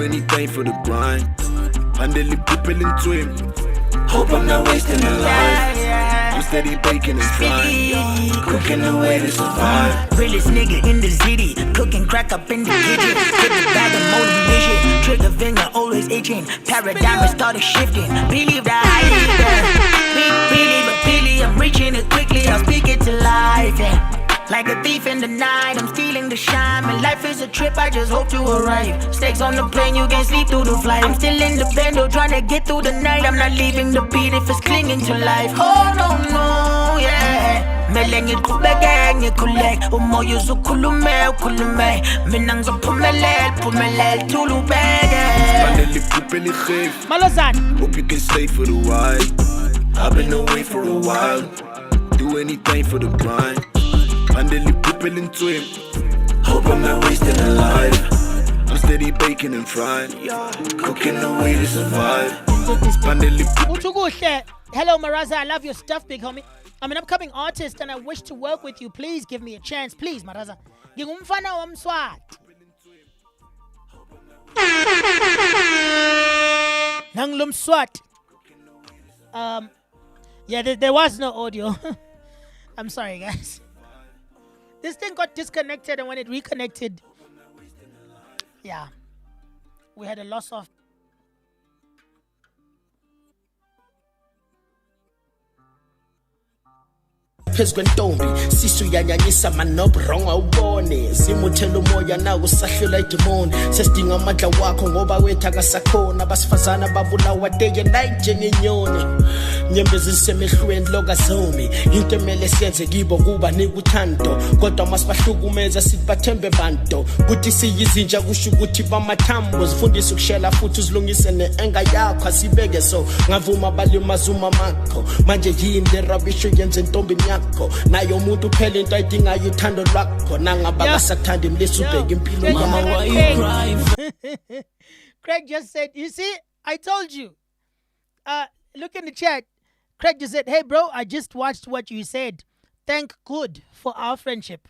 anything for the grind. Handle people into him. Hope I'm not wasting a life. I'm steady baking and frying, cooking the way to survive. Realest nigga in the city, cooking crack up in the kitchen. Get the bag of motivation, trigger finger always itching. Paradigm has started shifting. Believe that I believe, I'm reaching it quickly. I'll speak it to life. Yeah. Like a thief in the night, I'm stealing the shine. My life is a trip, I just hope to arrive. Stakes on the plane, you can sleep through the flight. I'm still in the bando, trying to get through the night. I'm not leaving the beat if it's clinging to life. Oh no, yeah. Melengi kubege ngikhuleke umoya uzukhulume ukhulume mina ngizophumelela tulubeke Handle people likhef. Malozan. Hope you can stay for the while. I've been away for a while. Do anything for the grind. Handle people into him. Hope I'm not wasting a life. I'm steady baking and frying, cooking the way to survive. Hello Maraza, I love your stuff, big homie. I'm an upcoming artist and I wish to work with you. Please give me a chance, please, Maraza. Ngingumfana wamswati. Nanglumswat. Yeah, there was no audio. I'm sorry, guys. This thing got disconnected, and when it reconnected, yeah, we had a loss of. Phezu kwentombi sisu yanyanyisa manobronga ubone simuthela umoya nawo sahlula idemoni sesidinga amandla wakho ngoba wethu akasakhona abasifazana babulawa day and night njengenyoni nyembezi zisemehlweni lokazomi into emele siyenze kibo kuba nikuthando kodwa masibahlukumeza sibathembe bantu kuthi siyizinja kusho ukuthi bamathambo zifundisa ukushela futhi uzilungise neenga yakho asibeke so ngavuma balimazuma makho manje yini le rubbish yenze intombi yakho nayo umuntu phela into ayidingayo uthando lwakho nangaba kasakuthanda imlisa ubheka impilo mama why you cry. Craig just said, you see, I told you. Look in the chat. Craig just said, hey bro, I just watched what you said. Thank good for our friendship.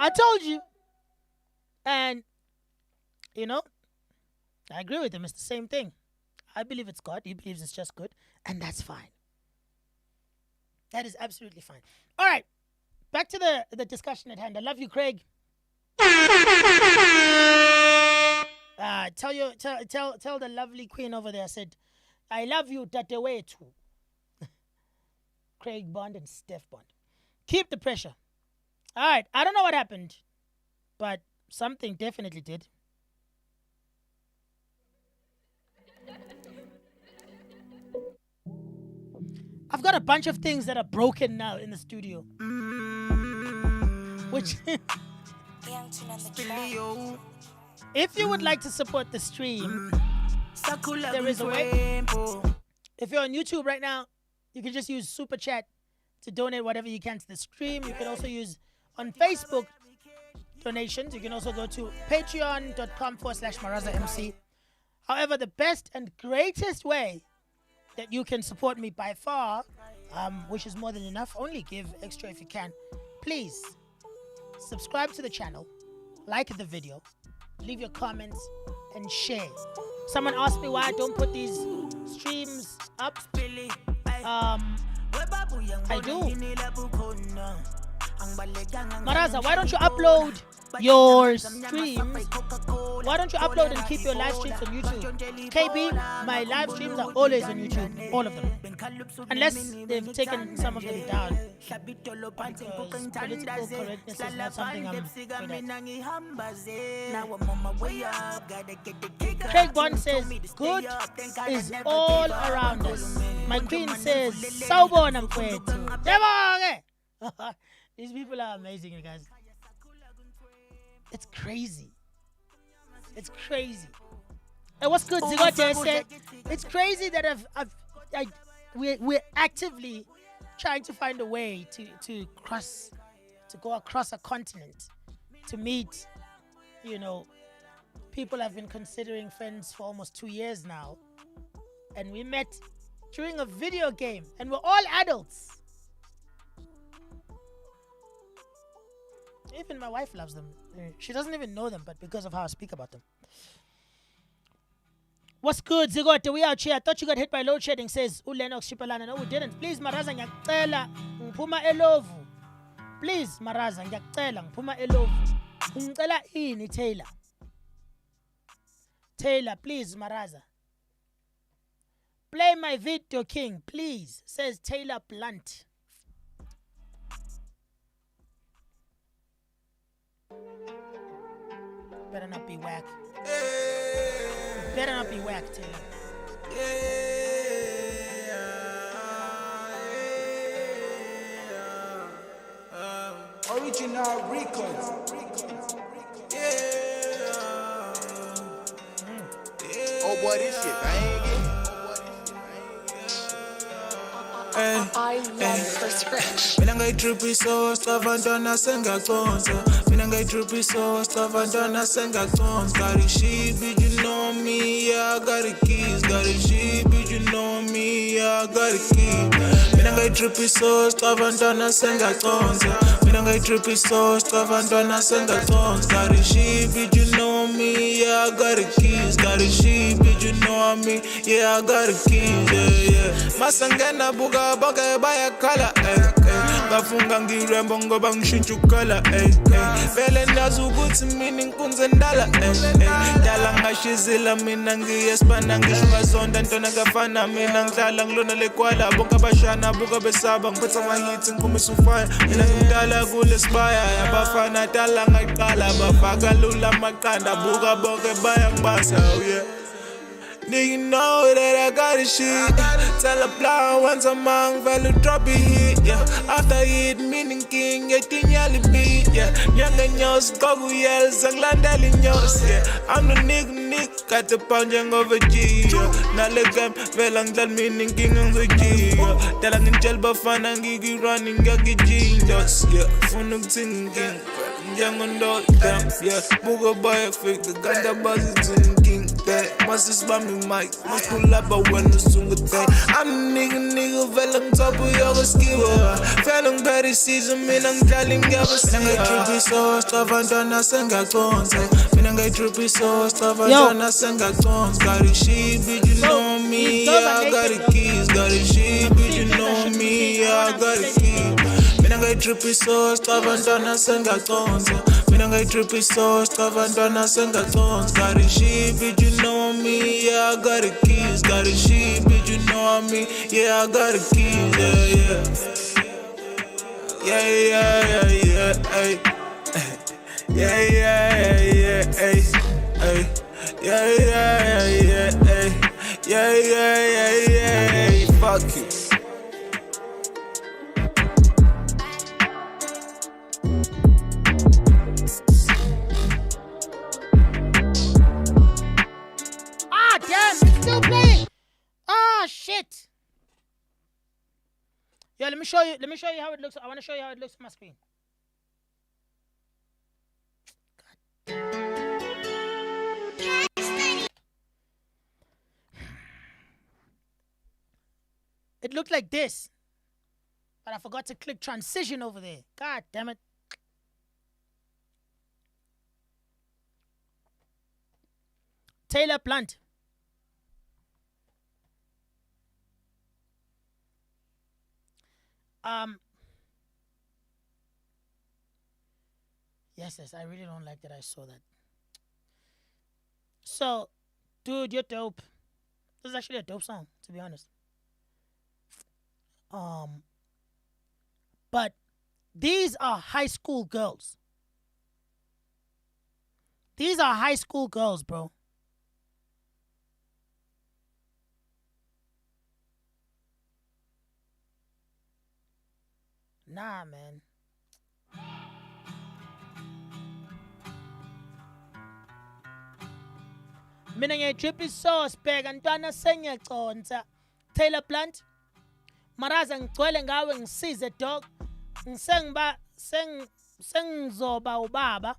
I told you. And you know, I agree with him. It's the same thing. I believe it's God. He believes it's just good. And that's fine. That is absolutely fine. All right. Back to the discussion at hand. I love you, Craig. Tell the lovely queen over there. I said, I love you, Tatewe too. Craig Bond and Steph Bond. Keep the pressure. All right. I don't know what happened, but something definitely did. I've got a bunch of things that are broken now in the studio. Which, if you would like to support the stream, there is a way. If you're on YouTube right now, you can just use Super Chat to donate whatever you can to the stream. You can also use on Facebook donations. You can also go to patreon.com/MarazaMC. However, the best and greatest way that you can support me by far, which is more than enough, only give extra if you can. Please subscribe to the channel, like the video, leave your comments, and share. Someone asked me why I don't put these streams up. I do. Maraza, why don't you upload your streams? Why don't you upload and keep your live streams on YouTube? KB, my live streams are always on YouTube, all of them, unless they've taken some of them down, because political correctness is not something I'm good at. Craig Bond says good is all around us. My queen says sawubona mfowethu. These people are amazing, you guys. It's crazy. It's crazy. And what's good, Zigote said, it's crazy that we're actively trying to find a way to go across a continent to meet, you know, people I've been considering friends for almost 2 years now. And we met during a video game, and we're all adults. Even my wife loves them. She doesn't even know them, but because of how I speak about them. What's good, Zigote? We out here. I thought you got hit by load shedding, says Ulenox Shipalana. No, we didn't. Please, Maraza, ngiyacela. Ngiphuma elovu. Please, Maraza, ngiyacela. Ngiphuma elovu. Ngicela ini, Taylor? Taylor, please, Maraza. Play my video, King, please, says Taylor Blunt. Better not be whack. Better not be whack, Taylor. Original records. Oh boy, this shit banging. I love Chris Rich. Mina ngayidriphi so stuff antwana sengaconsa. Mina ngayidriphi so stuff antwana sengaconsa. Got a sheep, bitch, you know me, yeah, I got the keys. Got a sheep, bitch, you know me, yeah, I got the keys. Mina ngayidriphi so stuff antwana sengaconsa. Mina ngayidriphi so stuff antwana sengaconsa. Got a sheep, bitch, you know me, yeah, I got the keys. Got a sheep, bitch, you know me, yeah, I got the keys, yeah. Masangena buga bonke bayakhala bafunga ngirembo ngoba ngishintsha ukhala vele ndazi ukuthi mina inkunzi endala dala ngashizila mina ngiyesibana ngisho ngazonda ntona kafana mina ngidlala ngilona lekwala bonke abashana buka besaba ngiphethe amahithi ngikhumisa ufire mina ngimdala kule sibaya abafana dala ngayiqala bafaka lula amaqanda buka bonke bayangibasa yeah. Nigga know that I got this shit. Tell a plan once a month, value drop it hit. Yeah, after hit, meaning king, getting yelly beat. Yeah, young and yours, gogo yells, and landali yours. Yeah, I'm the nigga, got the pound young over G. Now let them, velang dal meaning king on the G. Telling in jail, but fun and gigi running, gagi G. Yeah, phone singing. Young and dog, damn, yeah. Booga boy, fake the ganda buzz king. That must is by me, Mike. Must pull up, but when the sooner day. I'm a nigga, velang top of your skill. Velang petty season, mean I'm telling you, Minanga trippy so stuff and done a senga cons. Minanga trippy so stuff and done a senga cons. Got a sheep, bitch, you know me, yeah, I got the keys. Got a sheep, bitch, you know me, yeah, I got the keys. Minanga trippy so stuff and done a senga cons. Minanga trippy so stuff and done a senga cons. Got a sheep, bitch, you know me, yeah, I got the keys. Got a sheep, bitch, you know me, yeah, I got the keys, yeah, ay. Yeah, ay. Yeah, fuck you. Ah, damn, it's still playing. Ah, shit. Yeah, let me show you how it looks. I want to show you how it looks on my screen. It looked like this, but I forgot to click transition over there. God damn it. Taylor Plant. Yes, I really don't like that I saw that. So, dude, you're dope. This is actually a dope song, to be honest. But these are high school girls. These are high school girls, bro. Nah, man. Mina ngiyayitriphi sauce bheka ntwana sengiyaconsa. Taylor Plant. Maraza ngigcwele ngawe ngisize dog. Sengizoba ubaba.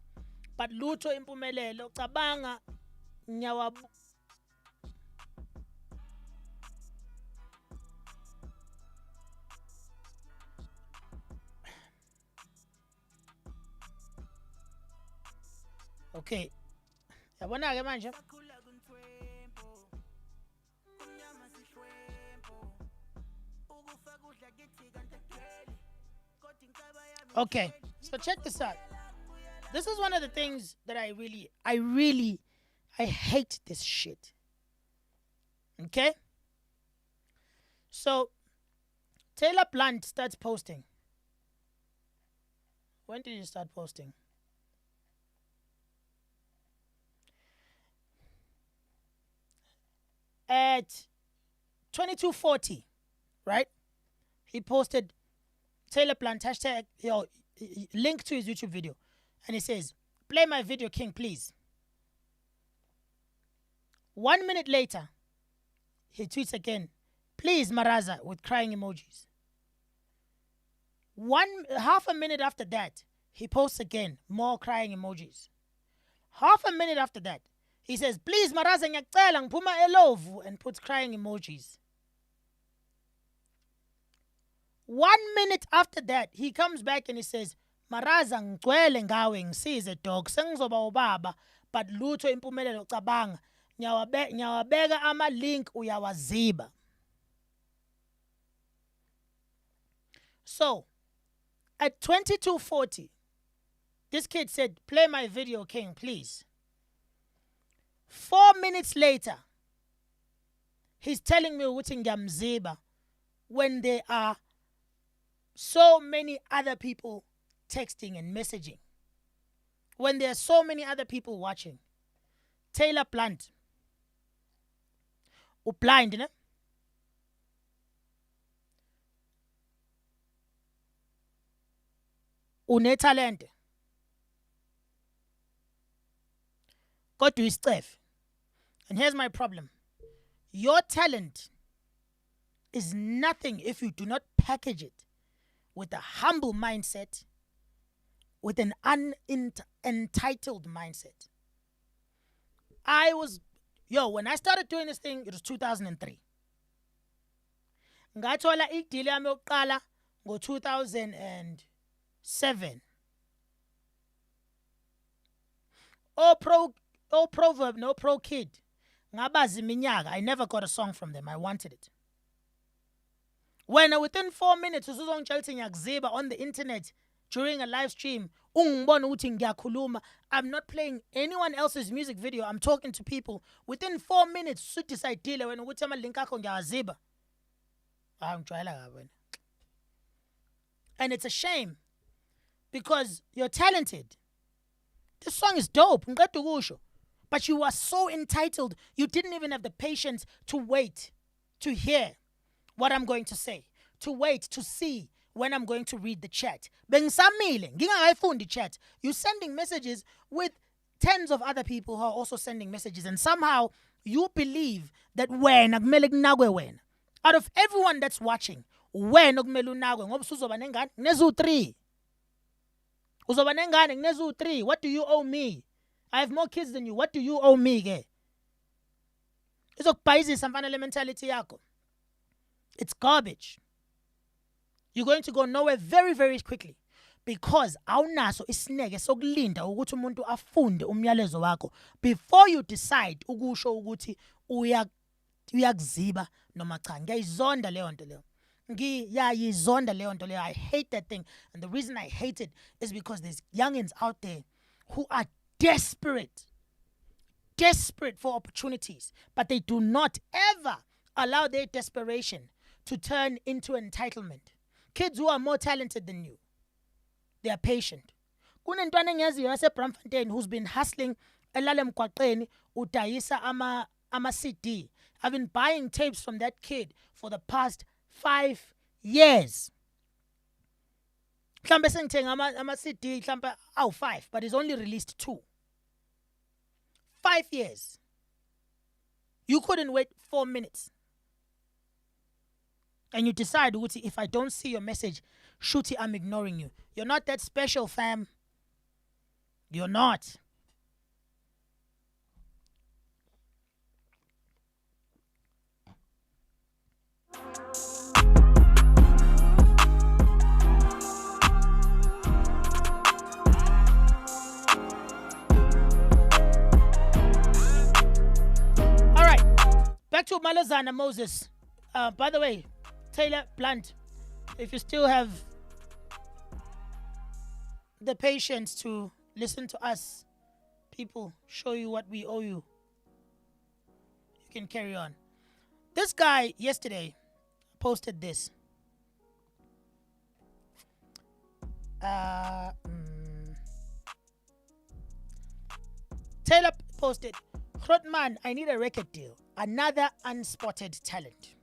But lutho impumelelo cabanga nyawa. Okay. Yabona-ke manje. Okay, so check this out. This is one of the things that I hate this shit. Okay? So, Taylor Blunt starts posting. When did you start posting? At 22:40, right? He posted Taylor Blunt hashtag, link to his YouTube video. And he says, play my video, King, please. 1 minute later, he tweets again, please, Maraza, with crying emojis. Half a minute after that, he posts again, more crying emojis. Half a minute after that, he says, please, Maraza, ngiyacela ngiphuma elovu, and puts crying emojis. 1 minute after that, he comes back and he says, Maraza ngigcwele ngawe ngisize dog sengizoba ubaba but lutho impumelelo cabanga nyawabeka ama-link uyawaziba. So, at 22:40, this kid said, play my video, King, please. 4 minutes later, he's telling me ukuthi ngiyamziba when there are so many other people texting and messaging. When there are so many other people watching. Taylor Blunt. Blind, ne? Unetalente. Kodwa uyisicef. And here's my problem. Your talent is nothing if you do not package it with a humble mindset, with an entitled mindset. When I started doing this thing, it was 2003. Ngathola ideal yami yokuqala ngo-2007. Proverb, no Pro Kid. Ngabazi iminyaka. I never got a song from them. I wanted it. When within 4 minutes, usuzongitshela ngiyakuziba on the internet during a live stream, ungibona ukuthi ngiyakhuluma, I'm not playing anyone else's music video. I'm talking to people. Within 4 minutes, usudecide wena ukuthi ama-link akho ngiyawaziba. Ngijwayela kabi wena. And it's a shame because you're talented. This song is dope. Ngiqeda ukusho. But you are so entitled, you didn't even have the patience to wait to hear what I'm going to say, to wait to see when I'm going to read the chat. Bengisamile, ngingakayifundi chat. You're sending messages with tens of other people who are also sending messages, and somehow you believe that wena kumele kunakwe wena. Out of everyone that's watching, wena kumele unakwe ngoba uzoba nengane nginezu-3. Uzoba nengane nginezu-3. What do you owe me? I have more kids than you. What do you owe me ke? Izokubhayizisa mfana le mentality yakho. It's garbage. You're going to go nowhere very, very quickly because awunaso isineke sokulinda ukuthi umuntu afunde umyalezo wakho before you decide ukusho ukuthi uyakuziba noma cha. Ngiyayizonda leyo nto leyo. Ngiyayizonda leyo nto leyo. I hate that thing, and the reason I hate it is because there's youngins out there who are desperate for opportunities, but they do not ever allow their desperation to turn into entitlement. Kids who are more talented than you, they are patient. Kunentwana engiyaziyo yaseBramfontein who's been hustling elala emgwaqeni udayisa ama CD. I've been buying tapes from that kid for the past 5 years. Mhlambe sengithenga ama CD mhlambe awu-5, but he's only released 2. 5 years. You couldn't wait 4 minutes. And you decide, if I don't see your message, shooty, I'm ignoring you. You're not that special, fam. You're not. to Malazana Moses. By the way, Taylor Blunt, if you still have the patience to listen to us, people show you what we owe you, you can carry on. This guy yesterday posted this. Taylor posted, Grootman, I need a record deal. Another unspotted talent.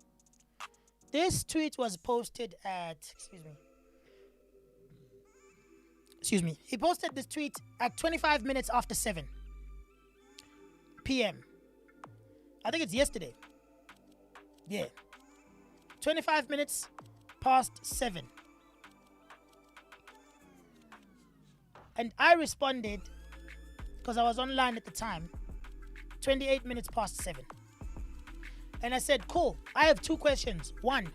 This tweet was posted at, excuse me. He posted this tweet at 25 minutes after 7 p.m. I think it's yesterday. Yeah. 25 minutes past 7. And I responded, because I was online at the time, 28 minutes past 7. And I said, cool, I have 2 questions. 1,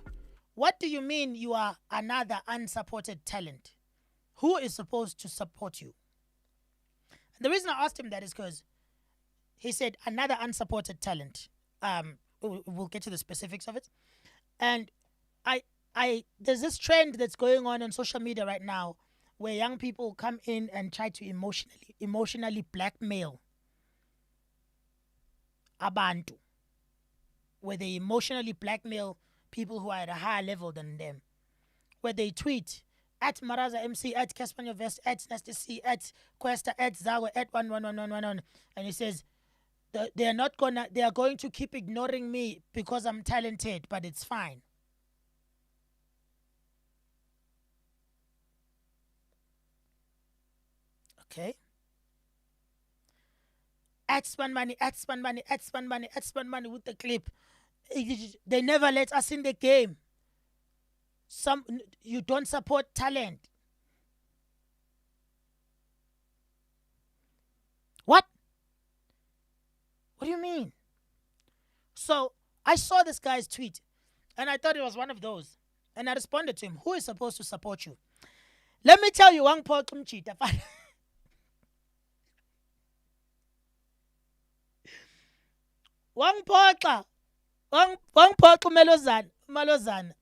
what do you mean you are another unsupported talent? Who is supposed to support you? And the reason I asked him that is because he said another unsupported talent. We'll get to the specifics of it. And I there's this trend that's going on social media right now where young people come in and try to emotionally blackmail abantu, where they emotionally blackmail people who are at a higher level than them, where they tweet at Maraza MC, at Caspanyo Vest, at Nasty C, at Questa, at Zago, at 11111, and he says they are going to keep ignoring me because I'm talented, but it's fine. Okay. At spend money with the clip. They never let us in the game. You don't support talent. What? What do you mean? So I saw this guy's tweet and I thought it was one of those. And I responded to him, who is supposed to support you? Let me tell you one part from Cheetah. One part Malozan.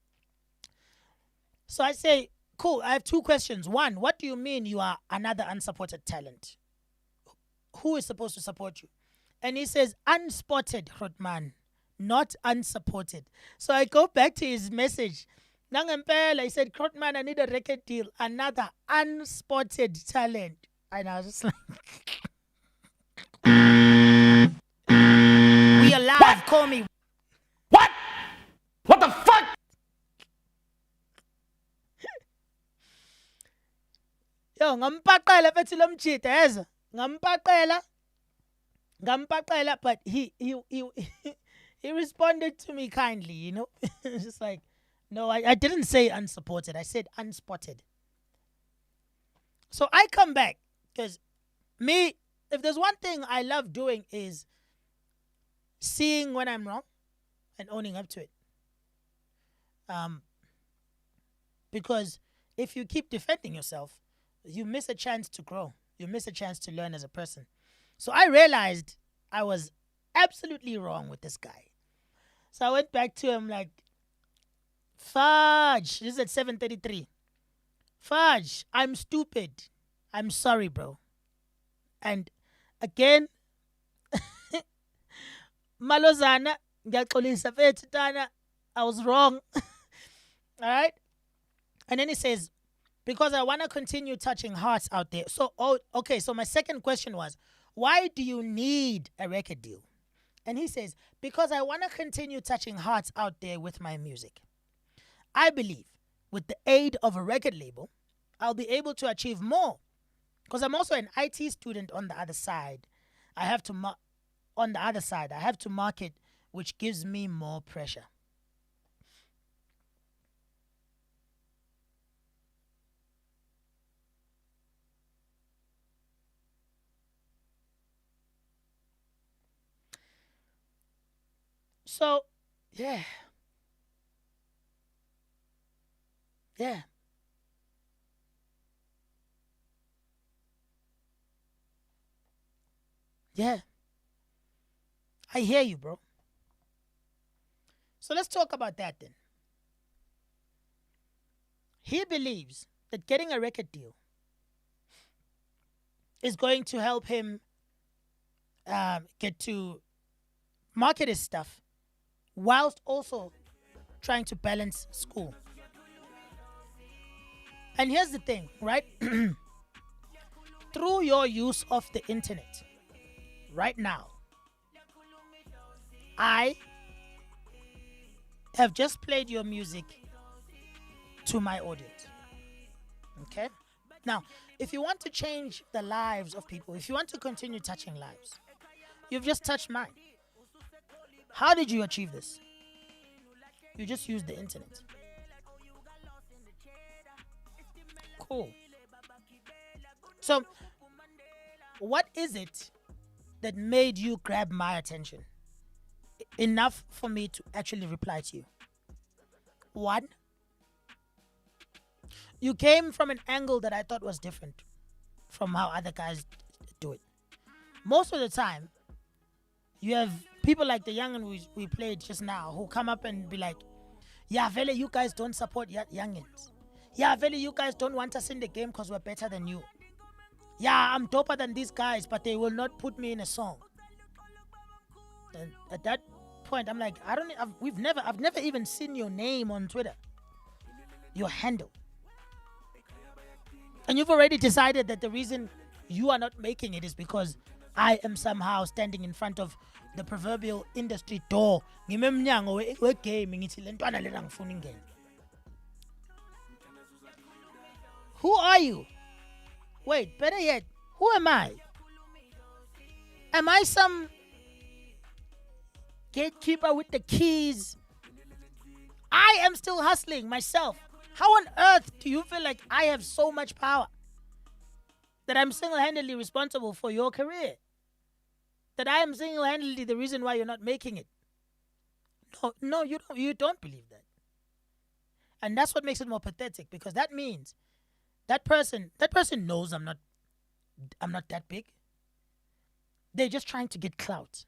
So I say, cool, I have 2 questions. 1, what do you mean you are another unsupported talent? Who is supposed to support you? And he says, unspotted, Grootman, not unsupported. So I go back to his message. Nangempela, he said, Grootman, I need a record deal. Another unspotted talent. And I was just like, we alive, what? Call me. What? What the fuck? Yo, ngampaqela fethi lo mjida yeza. Ngampaqela, but he responded to me kindly, you know. It's just like, no, I didn't say unsupported. I said unspotted. So I come back because me, if there's one thing I love doing is seeing when I'm wrong and owning up to it. Because if you keep defending yourself, you miss a chance to grow. You miss a chance to learn as a person. So I realized I was absolutely wrong with this guy. So I went back to him like, Fudge, this is at 7:33. Fudge, I'm stupid. I'm sorry, bro. And again, Malozana, I was wrong. All right? And then he says, because I want to continue touching hearts out there. So, okay, so my second question was, why do you need a record deal? And he says, because I want to continue touching hearts out there with my music. I believe with the aid of a record label, I'll be able to achieve more. Because I'm also an IT student on the other side. I have to market, which gives me more pressure. So, yeah. Yeah. Yeah. I hear you, bro. So let's talk about that then. He believes that getting a record deal is going to help him get to market his stuff whilst also trying to balance school. And here's the thing, right? Through your use of the internet right now, I have just played your music to my audience. Okay? Now, if you want to change the lives of people, if you want to continue touching lives, you've just touched mine. How did you achieve this? You just used the internet. Cool. So, what is it that made you grab my attention enough for me to actually reply to you? One, you came from an angle that I thought was different from how other guys do it. Most of the time, you have people like the youngin we played just now who come up and be like, yeah, Vele, you guys don't support youngins. Yeah, Vele, you guys don't want us in the game because we're better than you. Yeah, I'm doper than these guys, but they will not put me in a song. And at that point, I'm like, I've never even seen your name on Twitter, your handle. And you've already decided that the reason you are not making it is because I am somehow standing in front of the proverbial industry door. Who are you? Wait, better yet, who am I? Am I some gatekeeper with the keys? I am still hustling myself. How on earth do you feel like I have so much power that I'm single-handedly responsible for your career? That I am single-handedly the reason why you're not making it? No, you don't believe that. And that's what makes it more pathetic, because that means that person knows I'm not that big. They're just trying to get clout.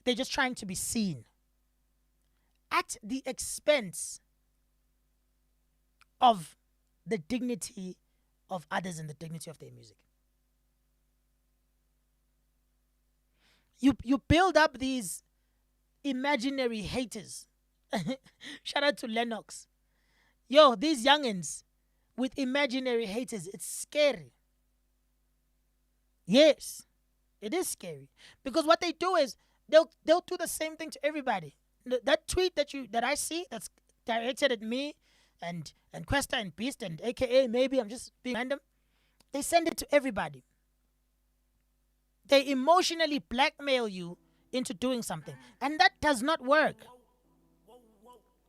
They're just trying to be seen at the expense of the dignity of others and the dignity of their music. You build up these imaginary haters. Shout out to Lennox. Yo, these youngins with imaginary haters, it's scary. Yes, it is scary. Because what they do is they'll do the same thing to everybody. That tweet that I see that's directed at me and Questa and Beast and AKA maybe I'm just being random, they send it to everybody. They emotionally blackmail you into doing something. And that does not work.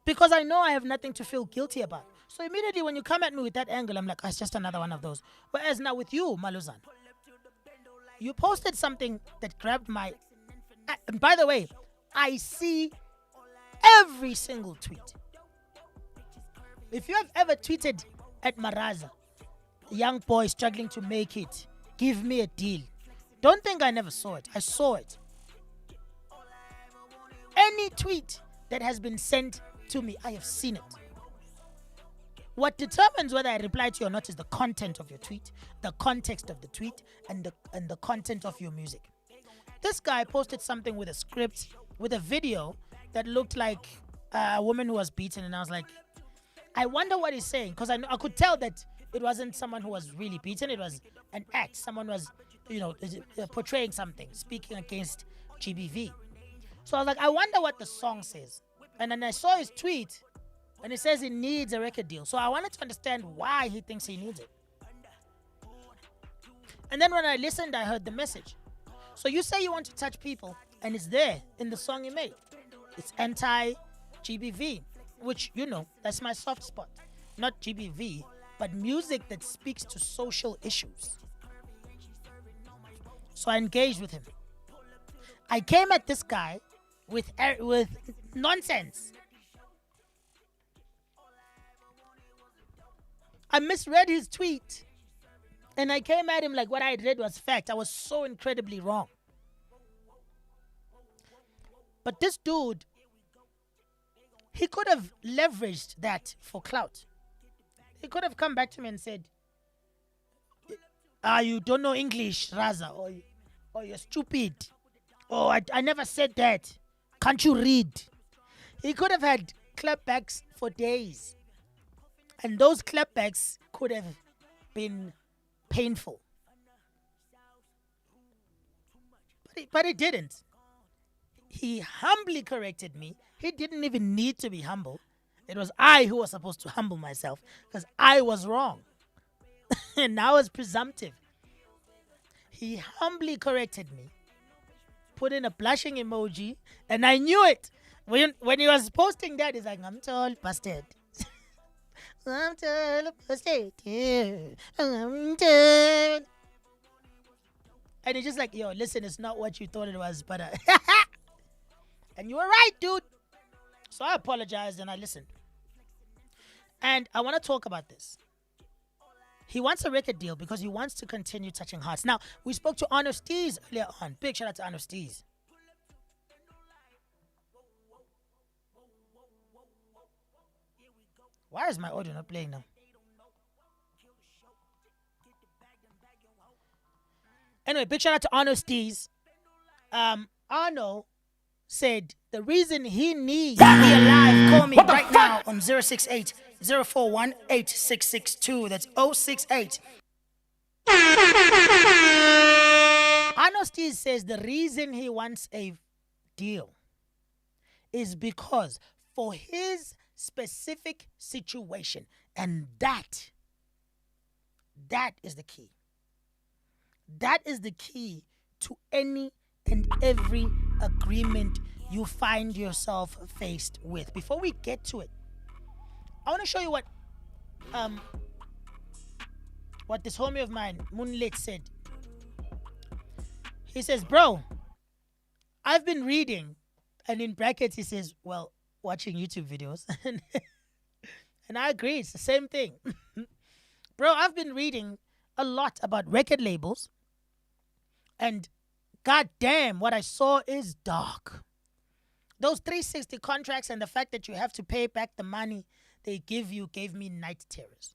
Because I know I have nothing to feel guilty about. So immediately when you come at me with that angle, I'm like, oh, it's just another one of those. Whereas now with you, Maluzan, you posted something that grabbed my... And by the way, I see every single tweet. If you have ever tweeted at Maraza, young boy struggling to make it, give me a deal. Don't think I never saw it. I saw it. Any tweet that has been sent to me, I have seen it. What determines whether I reply to you or not is the content of your tweet, the context of the tweet, and the content of your music. This guy posted something with a script, with a video that looked like a woman who was beaten, and I was like, I wonder what he's saying, because I could tell that it wasn't someone who was really beaten. It was an act. Someone was, portraying something, speaking against GBV. So I was like, I wonder what the song says. And then I saw his tweet, and it says he needs a record deal. So I wanted to understand why he thinks he needs it. And then when I listened, I heard the message. So you say you want to touch people, and it's there in the song you made. It's anti-GBV, which, that's my soft spot. Not GBV, but music that speaks to social issues. So I engaged with him. I came at this guy with nonsense. I misread his tweet. And I came at him like what I had read was fact. I was so incredibly wrong. But this dude He could have leveraged that for clout. He could have come back to me and said, you don't know English, Raza, or you're stupid. Oh, I never said that. Can't you read? He could have had clapbacks for days. And those clapbacks could have been painful. But he didn't. He humbly corrected me. He didn't even need to be humble. It was I who was supposed to humble myself because I was wrong. And now it's presumptive. He humbly corrected me, put in a blushing emoji, and I knew it. When he was posting that, he's like, I'm tall, bastard. I'm tall, bastard. I'm tall. And he's just like, yo, listen, it's not what you thought it was, but... And you were right, dude. So I apologized and I listened. And I want to talk about this. He wants a record deal because he wants to continue touching hearts. Now, we spoke to Honor Steez earlier on. Big shout out to Honor Steez. Why is my audio not playing now? Anyway, big shout out to Arno Steez. Arno said the reason he needs to be alive, call me right now on 068 041 8662. That's 068. Arno Steez says the reason he wants a deal is because for his specific situation, and that is the key. That is the key to any and every agreement you find yourself faced with. Before we get to it, I want to show you what this homie of mine, Moonlit, said. He says, bro, I've been reading, and in brackets he says, well, watching YouTube videos. And I agree, it's the same thing. Bro, I've been reading a lot about record labels, and goddamn, what I saw is dark. Those 360 contracts and the fact that you have to pay back the money they give you gave me night terrors.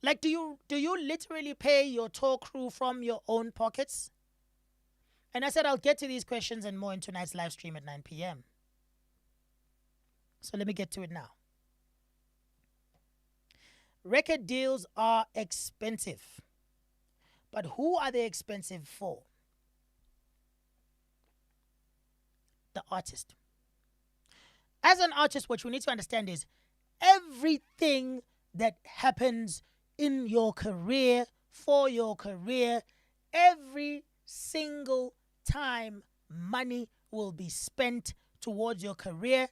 Like, do you literally pay your tour crew from your own pockets? And I said I'll get to these questions and more in tonight's live stream at 9 p.m. So let me get to it now. Record deals are expensive. But who are they expensive for? The artist. As an artist, what you need to understand is everything that happens in your career, for your career, every single time money will be spent towards your career,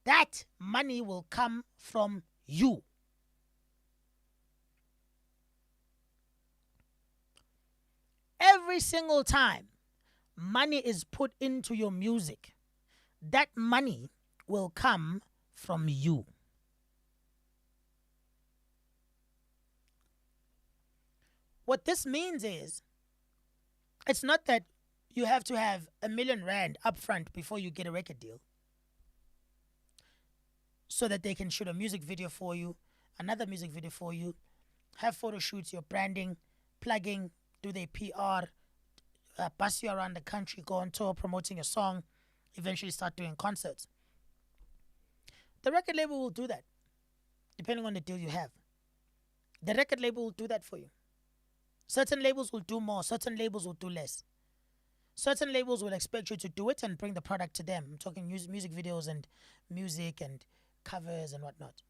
that money will come from you. Every single time money is put into your music, that money will come from you. What this means is, it's not that you have to have R1 million up front before you get a record deal so that they can shoot a music video for you, another music video for you, have photo shoots, your branding, plugging, do their PR, bus you around the country, go on tour promoting your song, eventually start doing concerts. The record label will do that, depending on the deal you have. The record label will do that for you. Certain labels will do more, certain labels will do less. Certain labels will expect you to do it and bring the product to them. I'm talking music videos and music and covers and whatnot.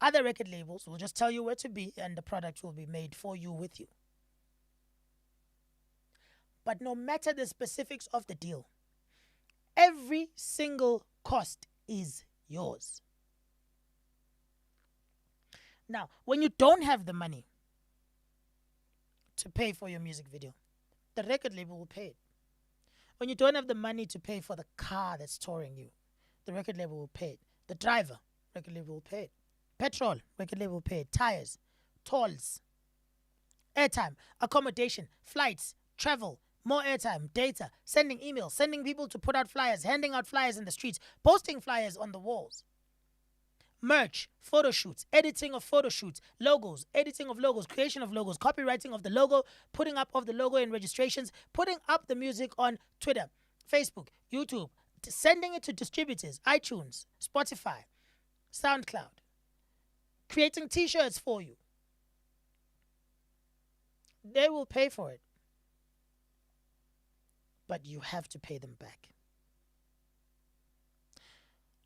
Other record labels will just tell you where to be and the product will be made for you, with you. But no matter the specifics of the deal, every single cost is yours. Now, when you don't have the money to pay for your music video, the record label will pay it. When you don't have the money to pay for the car that's touring you, the record label will pay it. The driver, record label will pay it. Petrol, record label will pay it. Tires, tolls, airtime, accommodation, flights, travel, more airtime, data, sending emails, sending people to put out flyers, handing out flyers in the streets, posting flyers on the walls. merch, photo shoots, editing of photo shoots, logos, editing of logos, creation of logos, copywriting of the logo, putting up of the logo in registrations, putting up the music on Twitter, Facebook, YouTube, sending it to distributors, iTunes, Spotify, SoundCloud, creating t-shirts for you. They will pay for it. But you have to pay them back.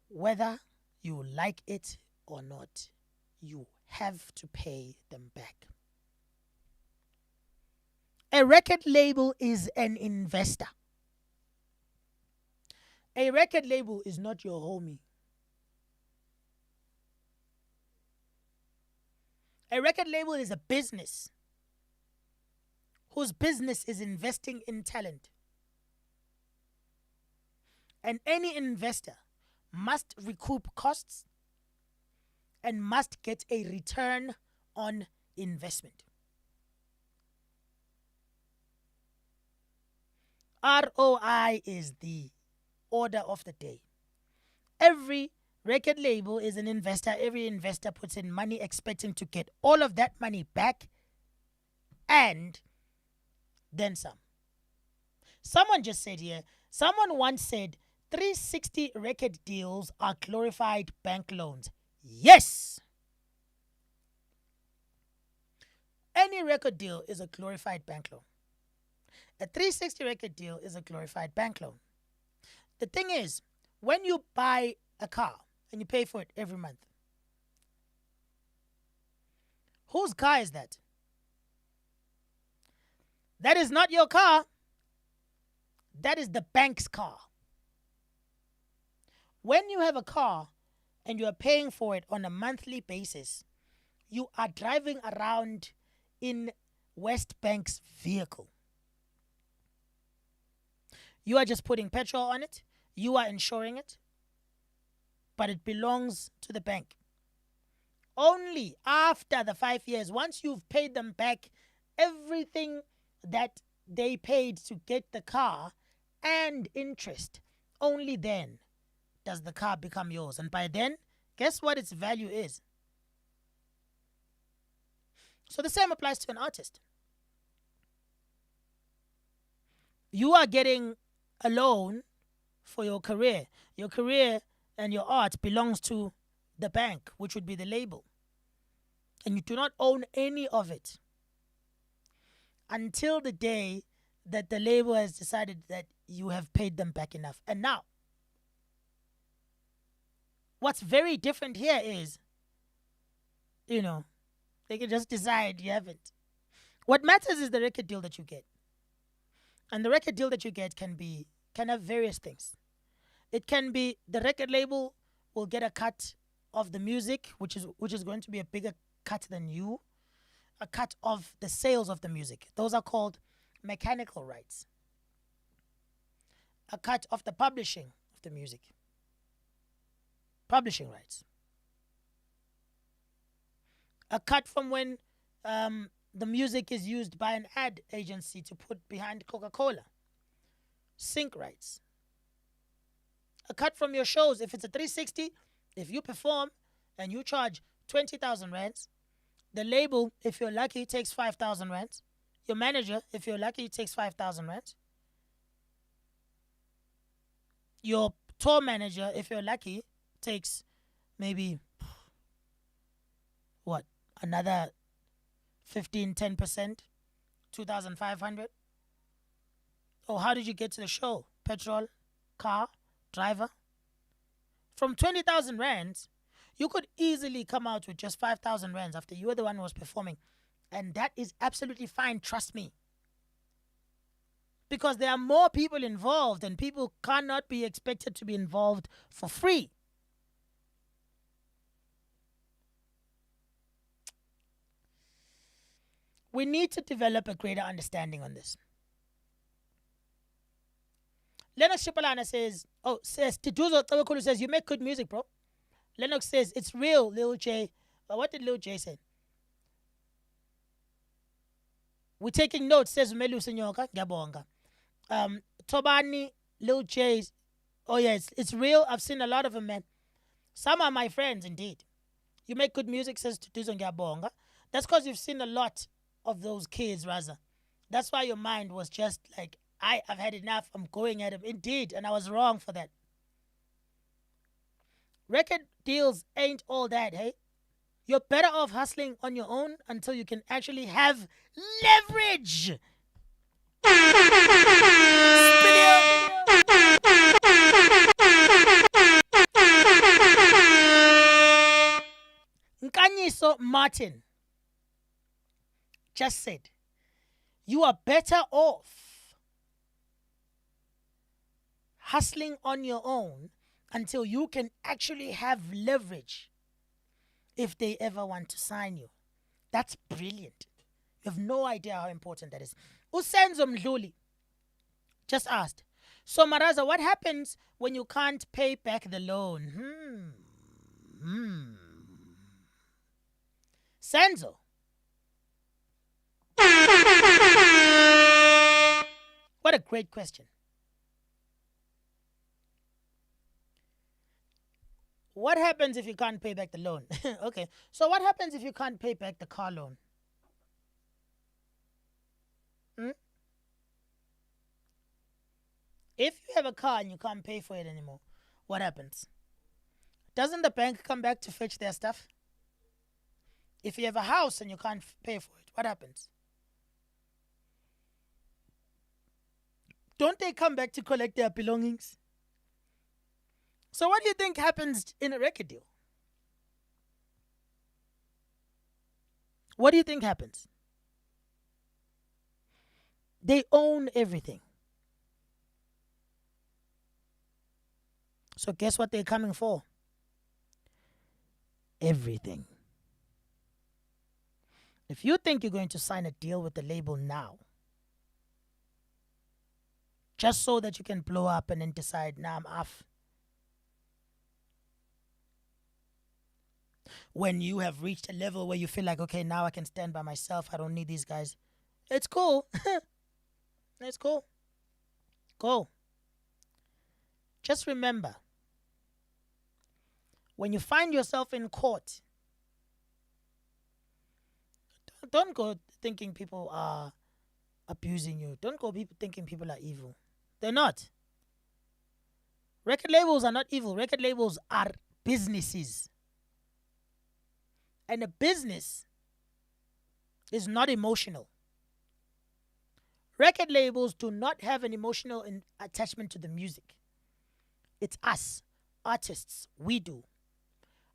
Whether you like it or not, you have to pay them back. A record label is an investor. A record label is not your homie. A record label is a business whose business is investing in talent. And any investor must recoup costs and must get a return on investment. ROI is the order of the day. Every record label is an investor. Every investor puts in money expecting to get all of that money back and then some. Someone just said here, someone once said 360 record deals are glorified bank loans. Yes! Any record deal is a glorified bank loan. A 360 record deal is a glorified bank loan. The thing is, when you buy a car and you pay for it every month, whose car is that? That is not your car. That is the bank's car. When you have a car and you are paying for it on a monthly basis, you are driving around in West Bank's vehicle. You are just putting petrol on it. You are insuring it. But it belongs to the bank. Only after the 5 years, once you've paid them back everything that they paid to get the car and interest, only then does the car become yours. And by then, guess what its value is? So the same applies to an artist. You are getting a loan for your career. Your career and your art belongs to the bank, which would be the label. And you do not own any of it until the day that the label has decided that you have paid them back enough. And now, what's very different here is, they can just decide you haven't. What matters is the record deal that you get. And the record deal that you get can have various things. It can be the record label will get a cut of the music, which is going to be a bigger cut than you, a cut of the sales of the music. Those are called mechanical rights. A cut of the publishing of the music. Publishing rights. A cut from when the music is used by an ad agency to put behind Coca-Cola. Sync rights. A cut from your shows. If it's a 360, if you perform and you charge 20,000 rands, the label, if you're lucky, takes 5,000 rands. Your manager, if you're lucky, takes 5,000 rands. Your tour manager, if you're lucky, takes maybe, another 10%, 2,500. Oh, how did you get to the show? Petrol, car, driver. From 20,000 rands, you could easily come out with just 5,000 rands after you were the one who was performing. And that is absolutely fine, trust me. Because there are more people involved and people cannot be expected to be involved for free. We need to develop a greater understanding on this. Lennox Chipalana says, Tiduzo Tawakulu says, you make good music, bro. Lennox says, it's real, Lil J. What did Lil J say? We're taking notes, says Melu Senyoka, Gabonga. Tobani, Lil J, oh yeah, it's real. I've seen a lot of them, man. Some are my friends indeed. You make good music, says Tutuzo Ngiyabonga. That's because you've seen a lot of those kids, Raza. That's why your mind was just like, I've had enough. I'm going at him. Indeed, and I was wrong for that. Record deals ain't all that, hey? You're better off hustling on your own until you can actually have leverage. Nkanyiso Martin just said, you are better off hustling on your own until you can actually have leverage if they ever want to sign you. That's brilliant. You have no idea how important that is. Usenzo Mdluli just asked, so Maraza, what happens when you can't pay back the loan? Senzo. What a great question. What happens if you can't pay back the loan? Okay, so what happens if you can't pay back the car loan? If you have a car and you can't pay for it anymore, what happens? Doesn't the bank come back to fetch their stuff? If you have a house and you can't pay for it, what happens? Don't they come back to collect their belongings? So what do you think happens in a record deal? What do you think happens? They own everything. So guess what they're coming for? Everything. If you think you're going to sign a deal with the label now, just so that you can blow up and then decide, nah, I'm off. When you have reached a level where you feel like, okay, now I can stand by myself, I don't need these guys. It's cool. It's cool. Go. Just remember, when you find yourself in court, don't go thinking people are abusing you. Don't go thinking people are evil. They're not. Record labels are not evil. Record labels are businesses. And a business is not emotional. Record labels do not have an emotional attachment to the music. It's us, artists, we do.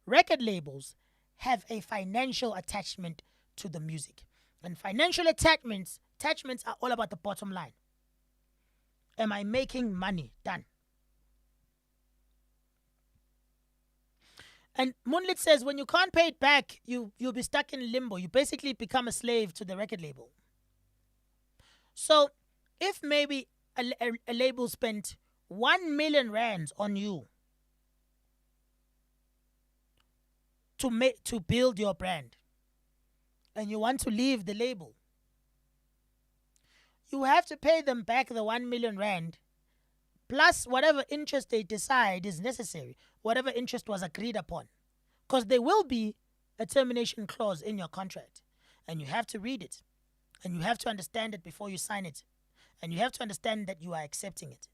Record labels have a financial attachment to the music. And financial attachments are all about the bottom line. Am I making money? Done. And Moonlit says, when you can't pay it back, you'll be stuck in limbo. You basically become a slave to the record label. So, if maybe a label spent 1 million rands on you to build your brand, and you want to leave the label, you have to pay them back the 1 million rand plus whatever interest they decide is necessary, whatever interest was agreed upon. Because there will be a termination clause in your contract, and you have to read it, and you have to understand it before you sign it, and you have to understand that you are accepting it.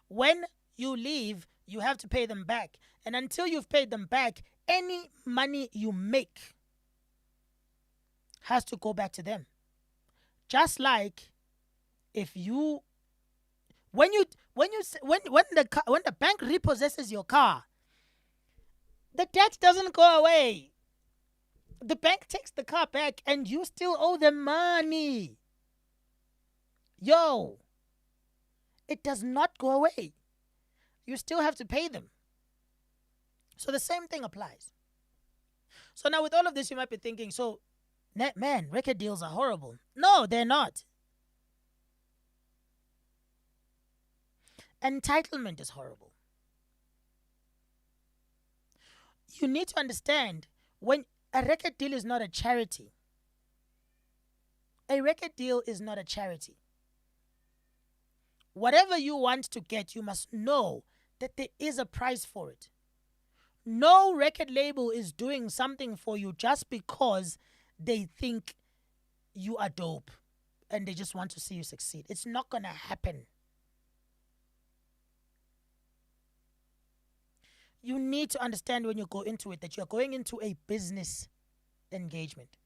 When you leave, you have to pay them back, and until you've paid them back, any money you make has to go back to them. Just like if you when the bank repossesses your car, the debt doesn't go away. The bank takes the car back and you still owe them money. Yo, it does not go away. You still have to pay them. So the same thing applies. So now with all of this, you might be thinking, so, man, record deals are horrible. No, they're not. Entitlement is horrible. You need to understand, when a record deal is not a charity. A record deal is not a charity. Whatever you want to get, you must know that there is a price for it. No record label is doing something for you just because they think you are dope and they just want to see you succeed. It's not going to happen. You need to understand when you go into it that you're going into a business engagement.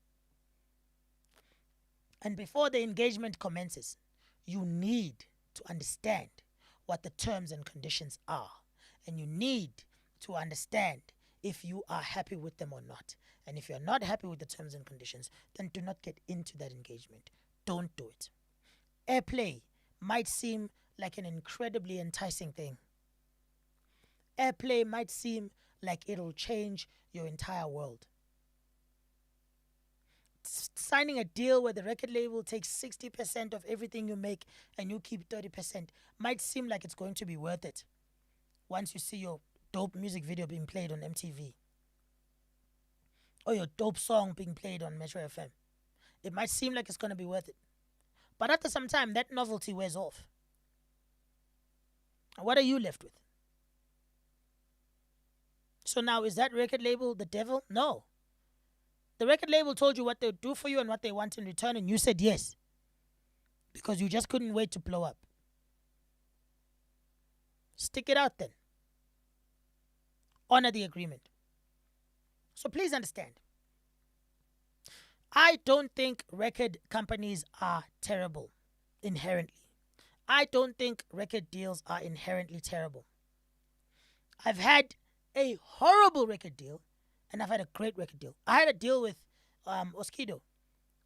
And before the engagement commences, you need to understand what the terms and conditions are. And you need to understand if you are happy with them or not. And if you're not happy with the terms and conditions, then do not get into that engagement. Don't do it. Airplay might seem like an incredibly enticing thing. Airplay might seem like it'll change your entire world. Signing a deal where the record label takes 60% of everything you make and you keep 30% might seem like it's going to be worth it once you see your dope music video being played on MTV or your dope song being played on Metro FM. It might seem like it's going to be worth it. But at the same time, that novelty wears off. And what are you left with? So now, is that record label the devil? No. The record label told you what they would do for you and what they want in return, and you said yes. Because you just couldn't wait to blow up. Stick it out then. Honor the agreement. So please understand. I don't think record companies are terrible inherently. I don't think record deals are inherently terrible. I've had a horrible record deal and I've had a great record deal. I had a deal with Oskido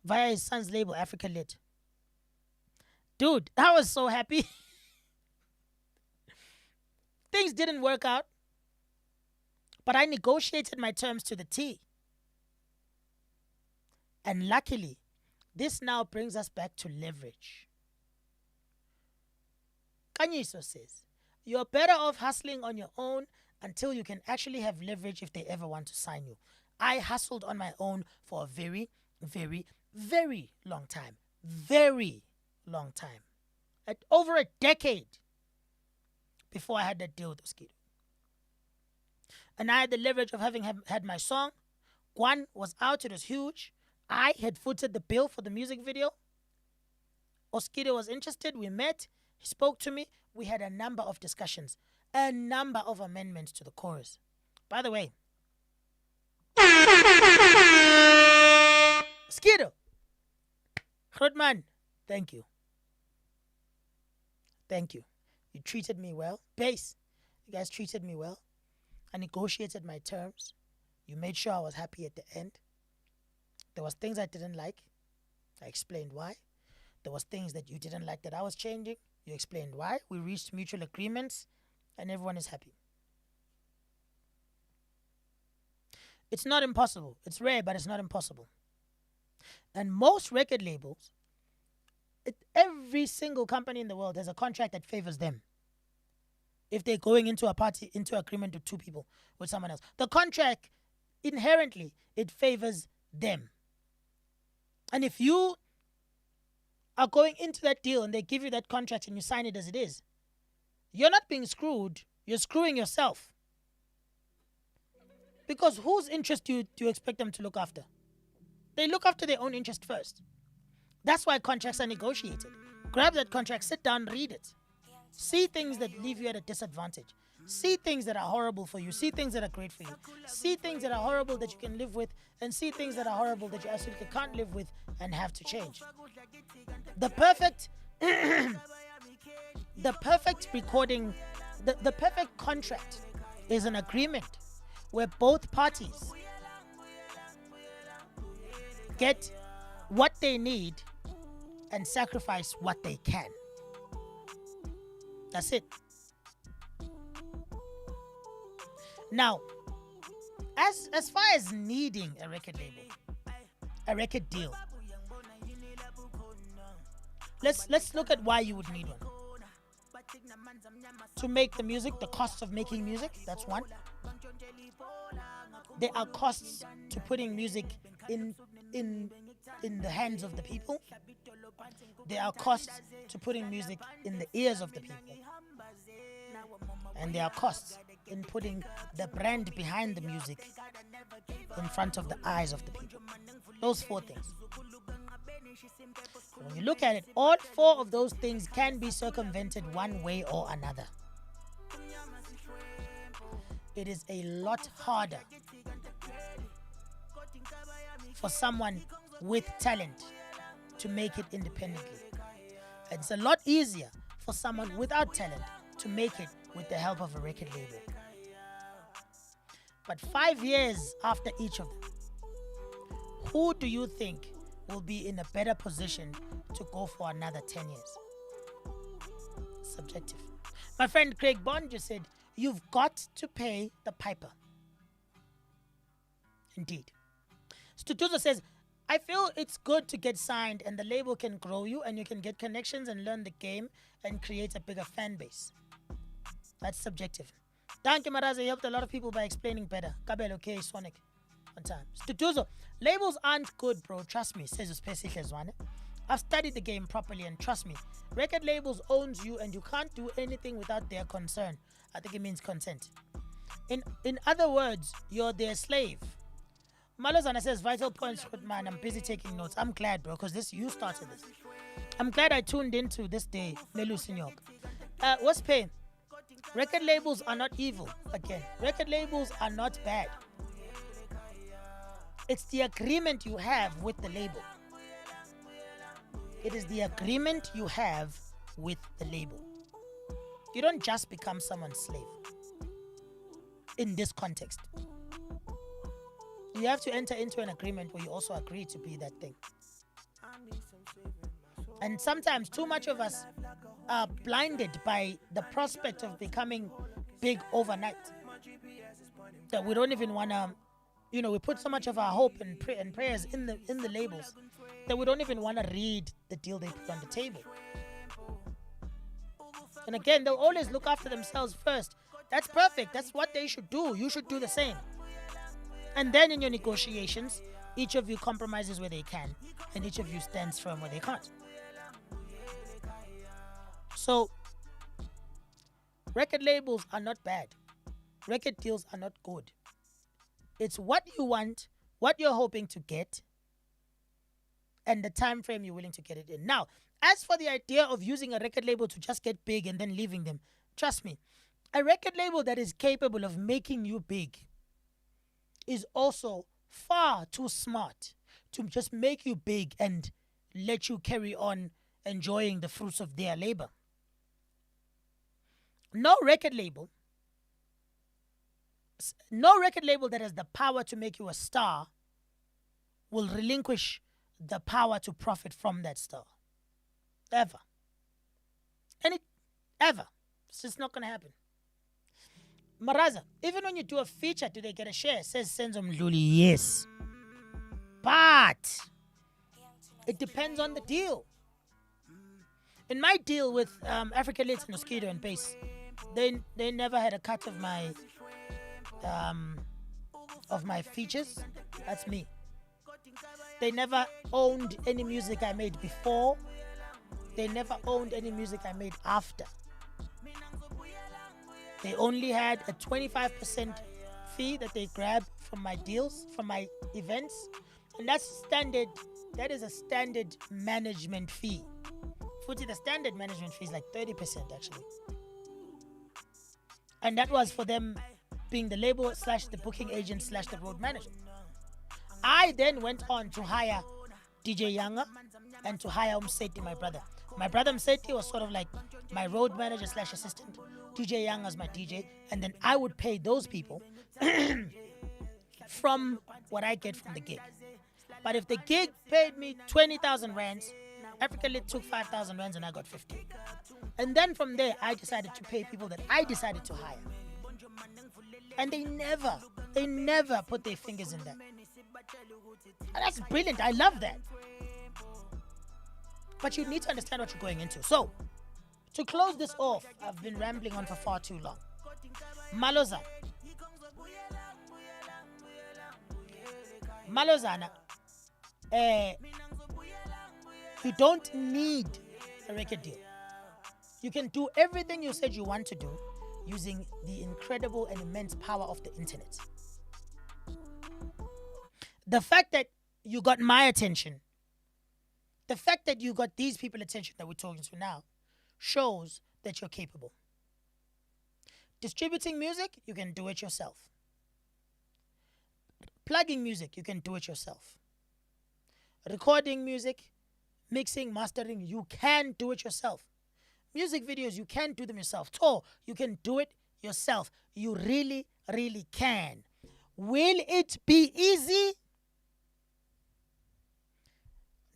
via his son's label, Africa Lit. Dude, I was so happy. Things didn't work out, but I negotiated my terms to the T. And luckily, this now brings us back to leverage. Kanyiso says, you're better off hustling on your own until you can actually have leverage if they ever want to sign you. I hustled on my own for a very, very, very long time. Very long time. Over a decade before I had that deal with Oskido. And I had the leverage of having had my song. Guan was out, it was huge. I had footed the bill for the music video. Oskido was interested, we met, he spoke to me, we had a number of discussions. A number of amendments to the chorus. By the way, Skido, Grootman, thank you. Thank you. You treated me well. Bass, you guys treated me well. I negotiated my terms. You made sure I was happy at the end. There was things I didn't like. I explained why. There was things that you didn't like that I was changing. You explained why. We reached mutual agreements. And everyone is happy. It's not impossible. It's rare, but it's not impossible. And most record labels, every single company in the world has a contract that favors them. If they're going into agreement with two people, with someone else. The contract, inherently, it favors them. And if you are going into that deal and they give you that contract and you sign it as it is, you're not being screwed. You're screwing yourself. Because whose interest do you expect them to look after? They look after their own interest first. That's why contracts are negotiated. Grab that contract, sit down, read it. See things that leave you at a disadvantage. See things that are horrible for you. See things that are great for you. See things that are horrible that you can live with. And see things that are horrible that you absolutely can't live with and have to change. The perfect... The perfect recording, the perfect contract is an agreement where both parties get what they need and sacrifice what they can. That's it. Now, as far as needing a record label, a record deal, let's look at why you would need one. To make the music, the costs of making music, that's one. There are costs to putting music in in the hands of the people. There are costs to putting music in the ears of the people. And there are costs in putting the brand behind the music in front of the eyes of the people. Those 4 things. When you look at it, all 4 of those things can be circumvented one way or another. It is a lot harder for someone with talent to make it independently. It's a lot easier for someone without talent to make it with the help of a record label. But 5 years after each of them, who do you think will be in a better position to go for another 10 years? Subjective. My friend Craig Bond just said, you've got to pay the piper. Indeed. Stutuzo says, I feel it's good to get signed and the label can grow you and you can get connections and learn the game and create a bigger fan base. That's subjective. Thank you, Maraza. You helped a lot of people by explaining better. Kabel, okay, Sonic. On time. Stutuzo, labels aren't good, bro. Trust me, says Uspesi Hlezwane. I've studied the game properly and trust me, record labels owns you and you can't do anything without their concern. I think it means consent. In other words, you're their slave. Malozana says, vital points, good man. I'm busy taking notes. I'm glad, bro, because you started this. I'm glad I tuned into this day, Melu Sinyok. What's pay? Record labels are not evil. Again, record labels are not bad. It's the agreement you have with the label. It is the agreement you have with the label. You don't just become someone's slave. In this context, you have to enter into an agreement where you also agree to be that thing. And sometimes too much of us are blinded by the prospect of becoming big overnight that we don't even want to, we put so much of our hope and prayers in the labels that we don't even want to read the deal they put on the table. And again, they'll always look after themselves first. That's perfect. That's what they should do. You should do the same. And then in your negotiations, each of you compromises where they can, and each of you stands firm where they can't. So, record labels are not bad. Record deals are not good. It's what you want, what you're hoping to get, and the time frame you're willing to get it in. Now, as for the idea of using a record label to just get big and then leaving them, trust me, a record label that is capable of making you big is also far too smart to just make you big and let you carry on enjoying the fruits of their labor. No record label that has the power to make you a star will relinquish the power to profit from that star. Ever. Ever. It's just not going to happen. Maraza, even when you do a feature, do they get a share? Says Senzo Mdluli, yes. But it depends on the deal. In my deal with Africa Lit, Mosquito and Bass, they never had a cut of my features. That's me. They never owned any music I made before. They never owned any music I made after. They only had a 25% fee that they grab from my deals, from my events. And that's standard. That is a standard management fee. The standard management fee is like 30% actually. And that was for them being the label / the booking agent / the road manager. I then went on to hire DJ Younger and to hire Umseti, my brother. My brother Umseti was sort of like my road manager / assistant. DJ Young as my DJ, and then I would pay those people from what I get from the gig. But if the gig paid me 20,000 rands, Africa Lit took 5,000 rands and I got 50. And then from there, I decided to pay people that I decided to hire. And they never put their fingers in that. And that's brilliant. I love that. But you need to understand what you're going into. So, to close this off, I've been rambling on for far too long. Malozana, You don't need a record deal. You can do everything you said you want to do using the incredible and immense power of the internet. The fact that you got my attention, the fact that you got these people's attention that we're talking to now, shows that you're capable. Distributing music, you can do it yourself. Plugging music, you can do it yourself. Recording music, mixing, mastering, you can do it yourself. Music videos, you can do them yourself. Tour, you can do it yourself. You really, really can. Will it be easy?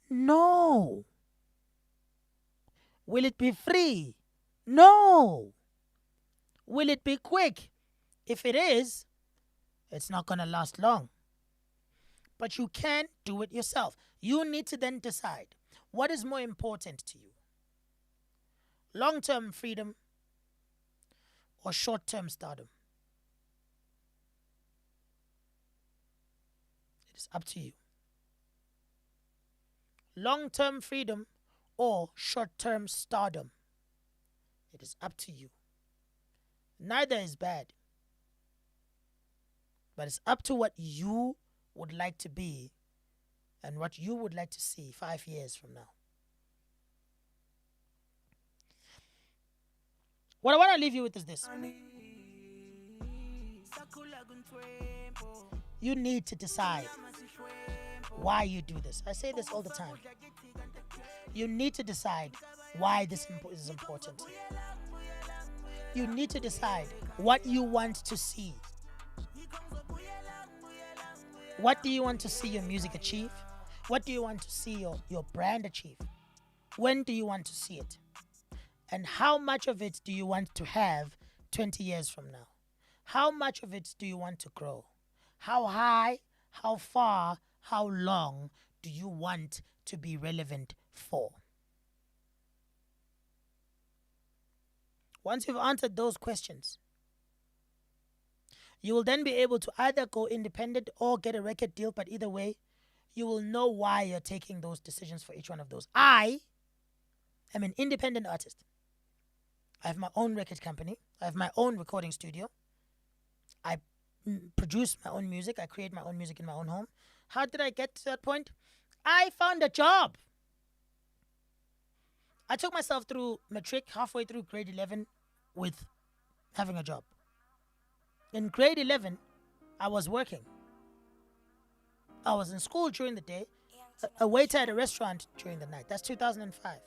No. Will it be free? No. Will it be quick? If it is, it's not going to last long. But you can do it yourself. You need to then decide what is more important to you. Long-term freedom or short-term stardom. It is up to you. Long-term freedom or short-term stardom. It is up to you. Neither is bad. But it's up to what you would like to be and what you would like to see 5 years from now. What I want to leave you with is this. You need to decide why you do this. I say this all the time. You need to decide why this is important. You need to decide what you want to see. What do you want to see your music achieve? What do you want to see your brand achieve? When do you want to see it? And how much of it do you want to have 20 years from now? How much of it do you want to grow? How high, how far, how long do you want to be relevant for? Once you've answered those questions, you will then be able to either go independent or get a record deal, but either way, you will know why you're taking those decisions for each one of those. I am an independent artist. I have my own record company. I have my own recording studio. I produce my own music. I create my own music in my own home. How did I get to that point? I found a job. I took myself through matric, halfway through grade 11 with having a job. In grade 11, I was working. I was in school during the day, a waiter at a restaurant during the night. That's 2005.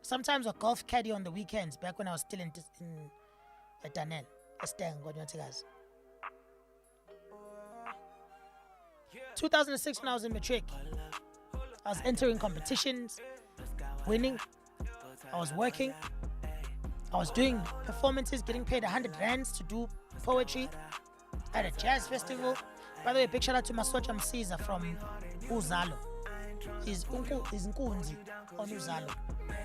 Sometimes a golf caddy on the weekends, back when I was still in Danel. 2006, when I was in matric, I was entering competitions, winning. I was working. I was doing performances, getting paid 100 rands to do poetry at a jazz festival. By the way, big shout out to Masocha Msiza from Uzalo. He's Nkunzi on Uzalo.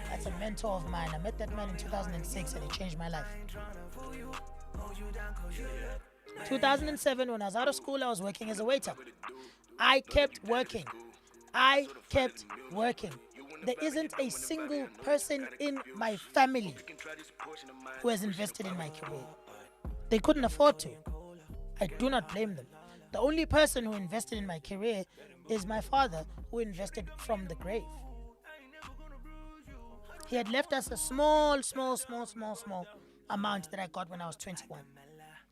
That's a mentor of mine. I met that man in 2006 and it changed my life. 2007, when I was out of school, I was working as a waiter. I kept working. There isn't a single person in my family who has invested in my career. They couldn't afford to. I do not blame them. The only person who invested in my career is my father, who invested from the grave. He had left us a small amount that I got when I was 21.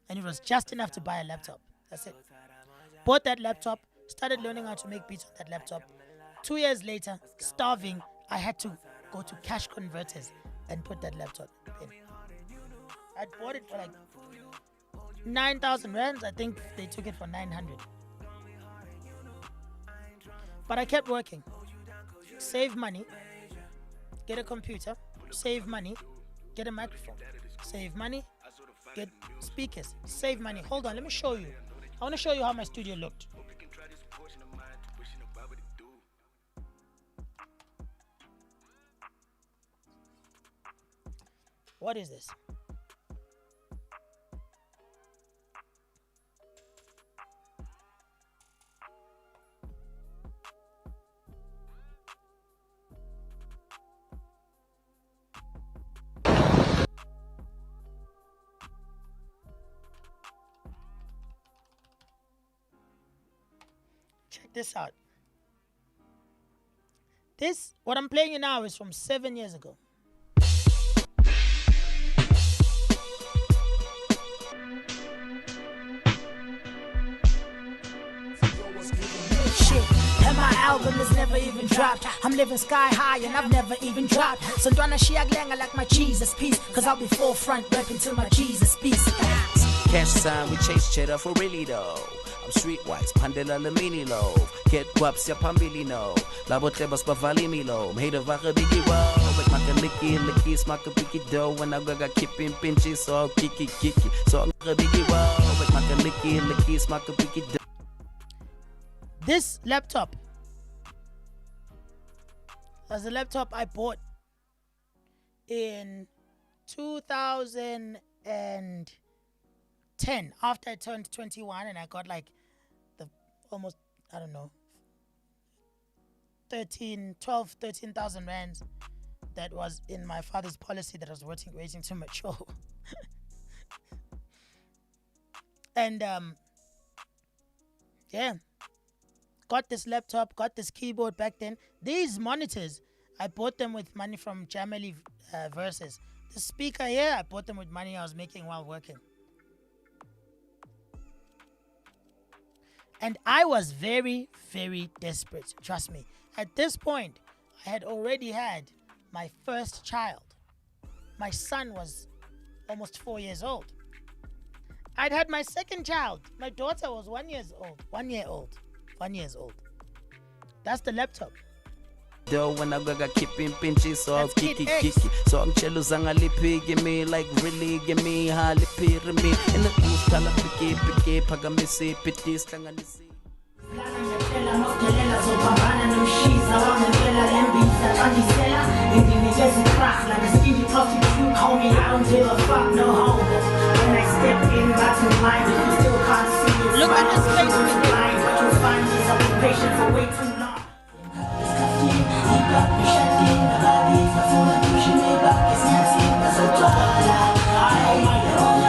And it was just enough to buy a laptop. That's it. Bought that laptop, started learning how to make beats on that laptop. 2 years later, starving, I had to go to cash converters and put that laptop in. I bought it for like 9,000 rands. I think they took it for 900. But I kept working. Save money. Get a computer. Save money. Get a microphone. Save money. Get speakers. Save money. Hold on, let me show you. I want to show you how my studio looked. What is this? this out. This, what I'm playing you now, is from 7 years ago. Shit, and my album is never even dropped. I'm living sky high and I've never even dropped. So Dwana Shiaglenga like my Jesus piece, cause I'll be forefront rapping till my Jesus piece. Cash sign, we chase cheddar for really though. I'm streetwise, pandela lamini low. Get guaps, ya pambili no. Labo tebas bavalimi low. Hater vaka biggie wow. But maka licky, smaka biggie dough. When I got keeping pinches, so kiki. So I'm a biggie wow. But maka licky, smaka biggie dough. This laptop was a laptop I bought in 2010 after I turned 21, and I got like the almost, I don't know, 13,000 rands that was in my father's policy that I was waiting to mature. And yeah, got this laptop, got this keyboard back then. These monitors, I bought them with money from Jamily Versus. The speaker here, I bought them with money I was making while working. And I was very, very desperate, trust me. At this point, I had already had my first child. My son was almost 4 years old. I'd had my second child. My daughter was 1 year old. 1 year old. 1 year old. That's the laptop. Though when I got keeping pinches, so That's kiki. Kid X. So I'm cello zanga lipi, give me like really, give me ha lipi, me. In the booth, kala piki, pagamisi, pitis, tanganisi. Look at this face. For way too long.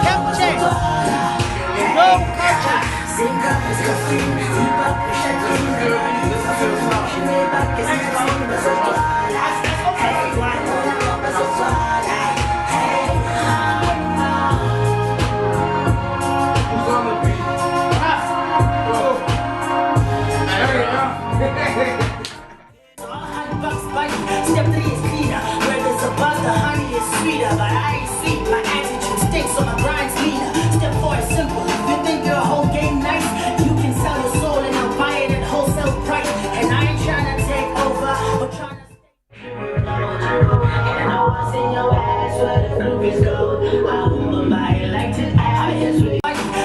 Captain. No culture. Step 3 is cleaner. Where there's a buzz, the honey is sweeter. But I ain't sweet, my attitude stinks, so my grind's leaner. Step 4 is simple. You think your whole game nice? You can sell your soul and I'll buy it at wholesale price. And I ain't trying to take over, but trying to stay. And I know what's in your ass where the groupies go. I won't buy it like to ass.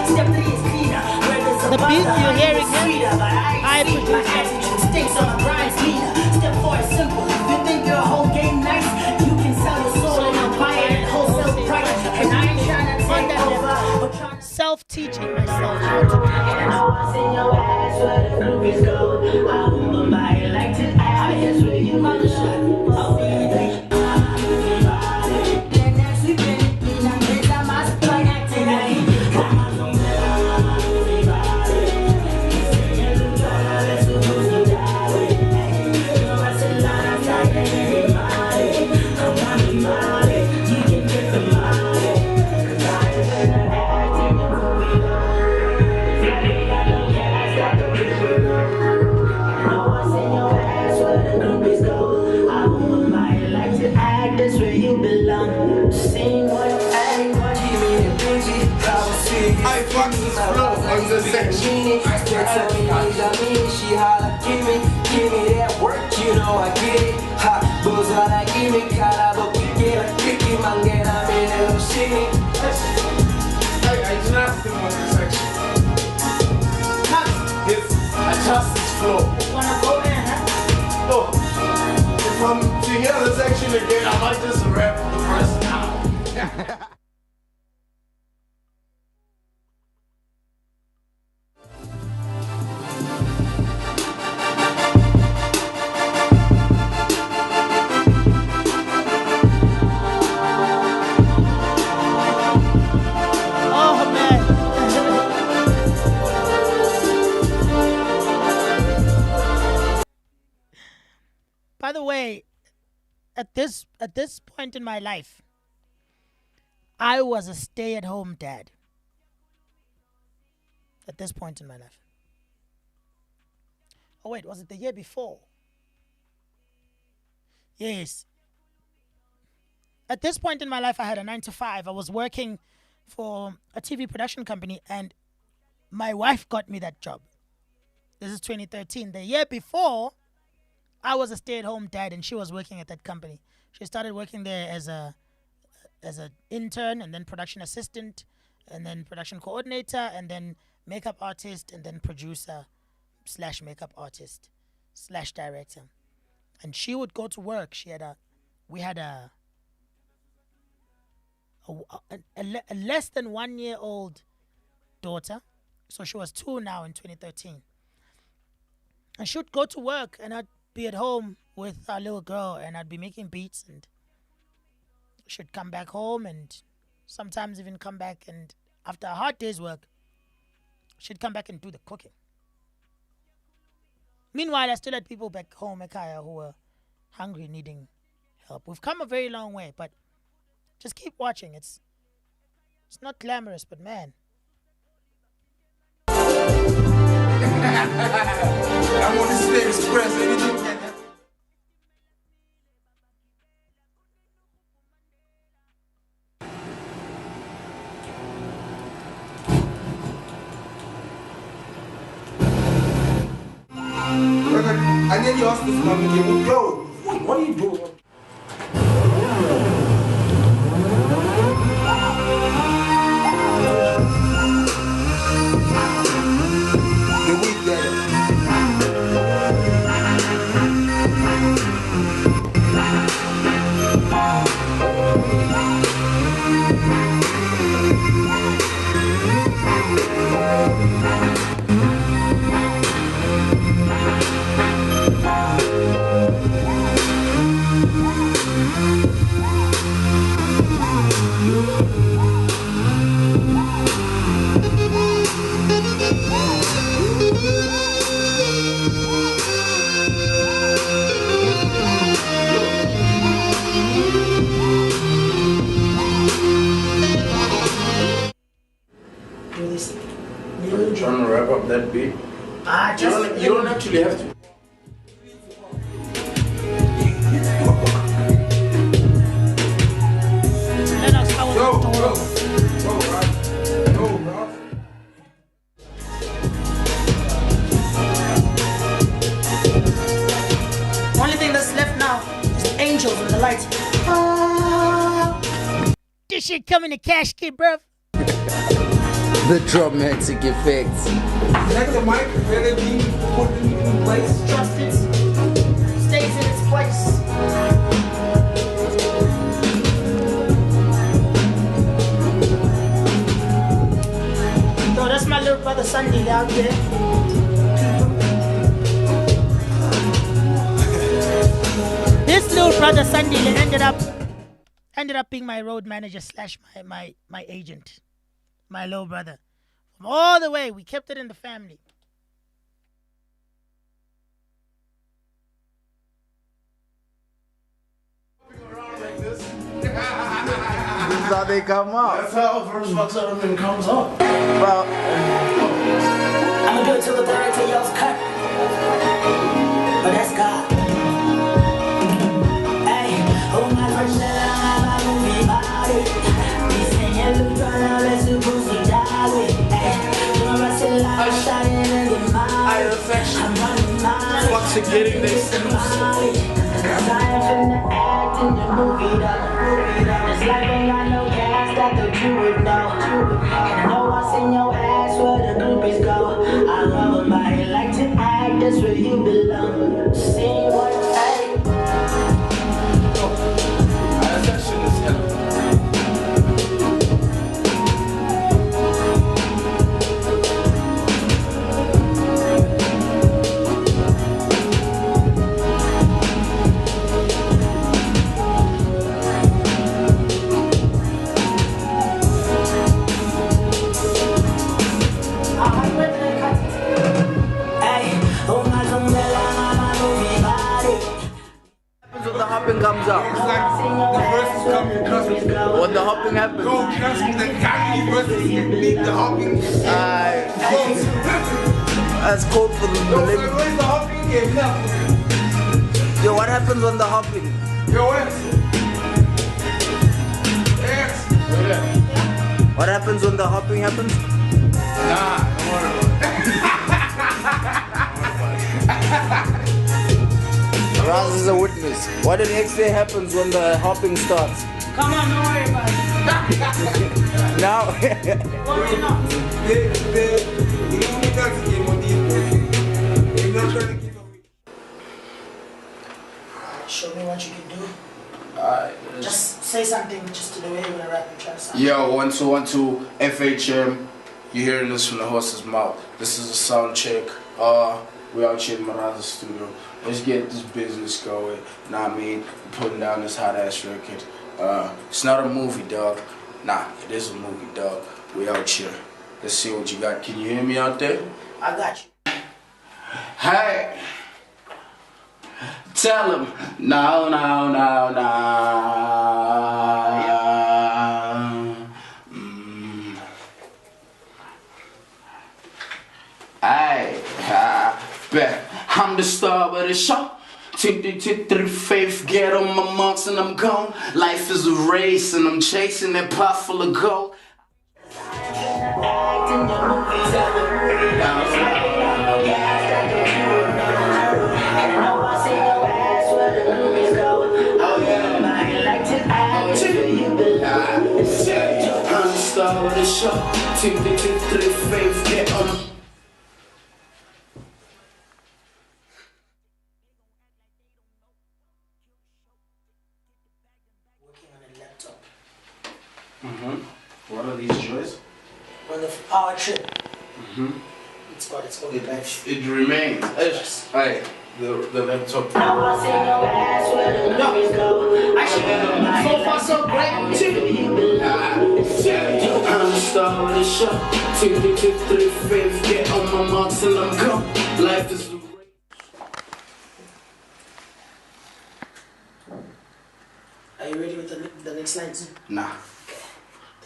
Step 3 is cleaner. Where there's a The buzz, beat the you're honey hearing is here, sweeter. But I I ain't sweet, my produced it. attitude stinks, so my grind's leaner. Step 4 is simple. You think your whole game nice? You can sell your soul and I'll buy it at wholesale price. And I ain't trying to take over, but trying to Self-teaching myself how to do it. and I know what's in your ass where the groupies go. I won't buy it like to ass where you mother shot. I'll be like, that's where you belong. Sing what I want, give me the busy. I fuck this flow on the section. She holla, give me that work, you know I get it. Ha, buzz on I give me, cara, but we get a kicky, man, get a minute of singing. I just him on this section. I trust his flow. Wanna go in, huh? Oh, if I'm to hear the section again, I might just rap the first now. Oh man. By the way, at this point in my life, I was a stay-at-home dad. At this point in my life. Oh wait, was it the year before? Yes. At this point in my life, I had a 9 to 5. I was working for a TV production company, and my wife got me that job. This is 2013. The year before, I was a stay-at-home dad, and she was working at that company. She started working there as an intern, and then production assistant, and then production coordinator, and then makeup artist, and then producer / makeup artist / director. And she would go to work. We had a less than 1 year old daughter. So she was 2 now in 2013. And she would go to work, and I'd be at home with our little girl, and I'd be making beats, and she'd come back home, and sometimes even come back, and after a hard day's work, she'd come back and do the cooking. Meanwhile, I still had people back home, Ekaya, who were hungry, needing help. We've come a very long way, but just keep watching. It's not glamorous, but man. I want to say express anything. And then you ask this man, yo, what are you doing? The week Are you trying to wrap up that beat? You don't actually have to. Only thing that's left now is the angels and the lights. This shit coming to cash kid, bruv. The dramatic effects. Let the mic really be put in place. Trust it. Stays in its place. Yo, that's my little brother Sunday out there. This little brother Sunday ended up being my road manager / my agent. My little brother. From all the way, we kept it in the family. This is how they come up. That's how Verse Fucks Up comes up. Well, I'ma do it till the director yells cut. But that's God. Hey, oh my first I'm a movie body. We singing Luke Turner, let's do Bruce and Dolly. Hey, you know I said I'm shining in the mind. I'm running mine. Fucks are getting this. Cause I ain't finna act in the movie though. This life ain't got no gas that the you would know. And I know I seen your ass where the groupies go. I love a body like to act, that's where you belong. See what I That shit is hell. hopping comes out. It's like the verse is coming, trust me. When the hopping happens. No, trust me, the guy versus the hopping. That's code for the No, so millennium. where's the hopping game now? Yo, what happens when the hopping? Yo, X. X. What happens when the hopping happens? Nah, don't worry about it. Raz is a witness. What did X say happens when the hopping starts? Come on, don't worry about it. Now. Worry not. Show me what you can do. Alright. Just say something just to the way you're gonna rap and try to sound. Yo, 1212 FHM. You're hearing this from the horse's mouth. This is a sound check. We're out here in Maraza's studio. Let's get this business going. Nah, I mean, putting down this hot ass record. It's not a movie, dog. Nah, it is a movie, dog. We out here. Let's see what you got. Can you hear me out there? I got you. Hey, tell him no, no, no, no. Hey, bet I'm the star of the show. 2-3-5, get on my marks and I'm gone. Life is a race and I'm chasing that pot full of gold. I'm the star of the show. 2-3-5, get on my What are these joys? On our trip. It's got its own life. It remains. Hey, the laptop. No, actually, so far so great. I'm the star of the show. 2-3-5, get on my marks and I'm gone. Life is a race. Are you ready with the next lines? Nah.